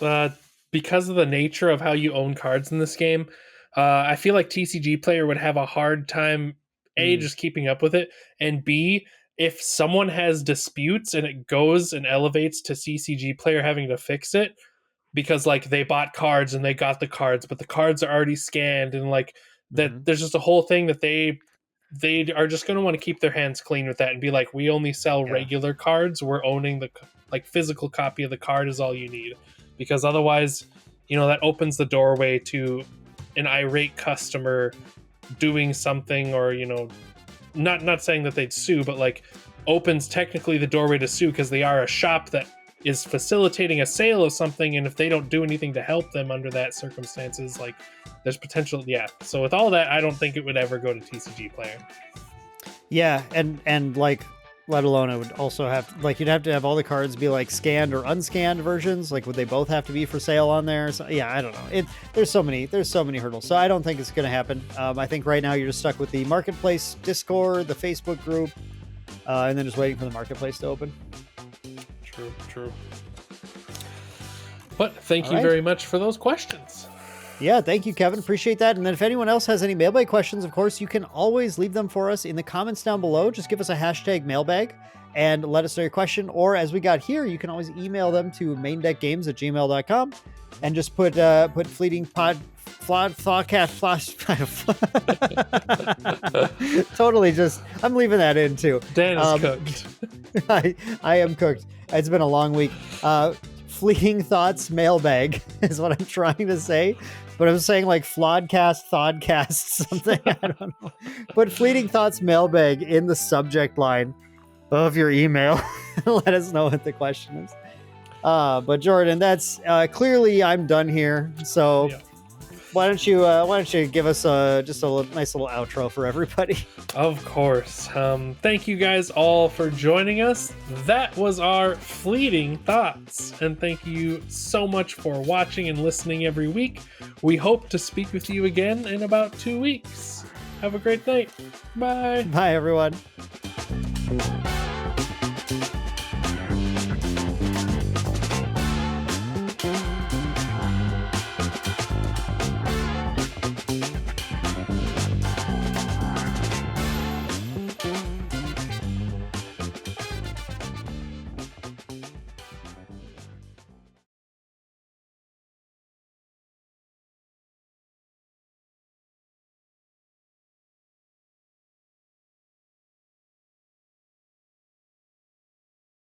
Speaker 2: because of the nature of how you own cards in this game, I feel like TCG Player would have a hard time, A,
Speaker 1: Mm,
Speaker 2: just keeping up with it, and B, if someone has disputes and it goes and elevates to CCG Player having to fix it, because like they bought cards and they got the cards, but the cards are already scanned, and like that
Speaker 1: mhm.
Speaker 2: there's just a whole thing that they they are just going to want to keep their hands clean with that and be like, we only sell regular cards. We're owning the physical copy of the card is all you need, because otherwise, that opens the doorway to an irate customer doing something, or not saying that they'd sue, but like opens technically the doorway to sue, because they are a shop that is facilitating a sale of something, and if they don't do anything to help them under that circumstances, like there's potential. So with all that, I don't think it would ever go to TCGPlayer.
Speaker 1: And like, let alone it would also have, like, you'd have to have all the cards be like scanned or unscanned versions. Like, would they both have to be for sale on there? So, yeah, I don't know. There's so many hurdles. So I don't think it's going to happen. I think right now you're just stuck with the marketplace Discord, the Facebook group, and then just waiting for the marketplace to open.
Speaker 2: True. But thank you very much for those questions.
Speaker 1: Yeah, thank you, Kevin. Appreciate that. And then if anyone else has any mailbag questions, of course, you can always leave them for us in the comments down below. Just give us a hashtag mailbag and let us know your question. Or as we got here, you can always email them to maindeckgames@gmail.com and just put fleeting thoughtcast totally just, I'm leaving that in too.
Speaker 2: Dan is cooked.
Speaker 1: I am cooked. It's been a long week. Fleeting thoughts mailbag is what I'm trying to say, but I'm saying like thoughtcast something. I don't know. Put fleeting thoughts mailbag in the subject line of your email. Let us know what the question is. But Jordan, that's clearly I'm done here. So why don't you give us just a nice little outro for everybody?
Speaker 2: Of course. Thank you guys all for joining us. That was our fleeting thoughts, and thank you so much for watching and listening every week. We hope to speak with you again in about 2 weeks. Have a great night. Bye.
Speaker 1: Bye, everyone.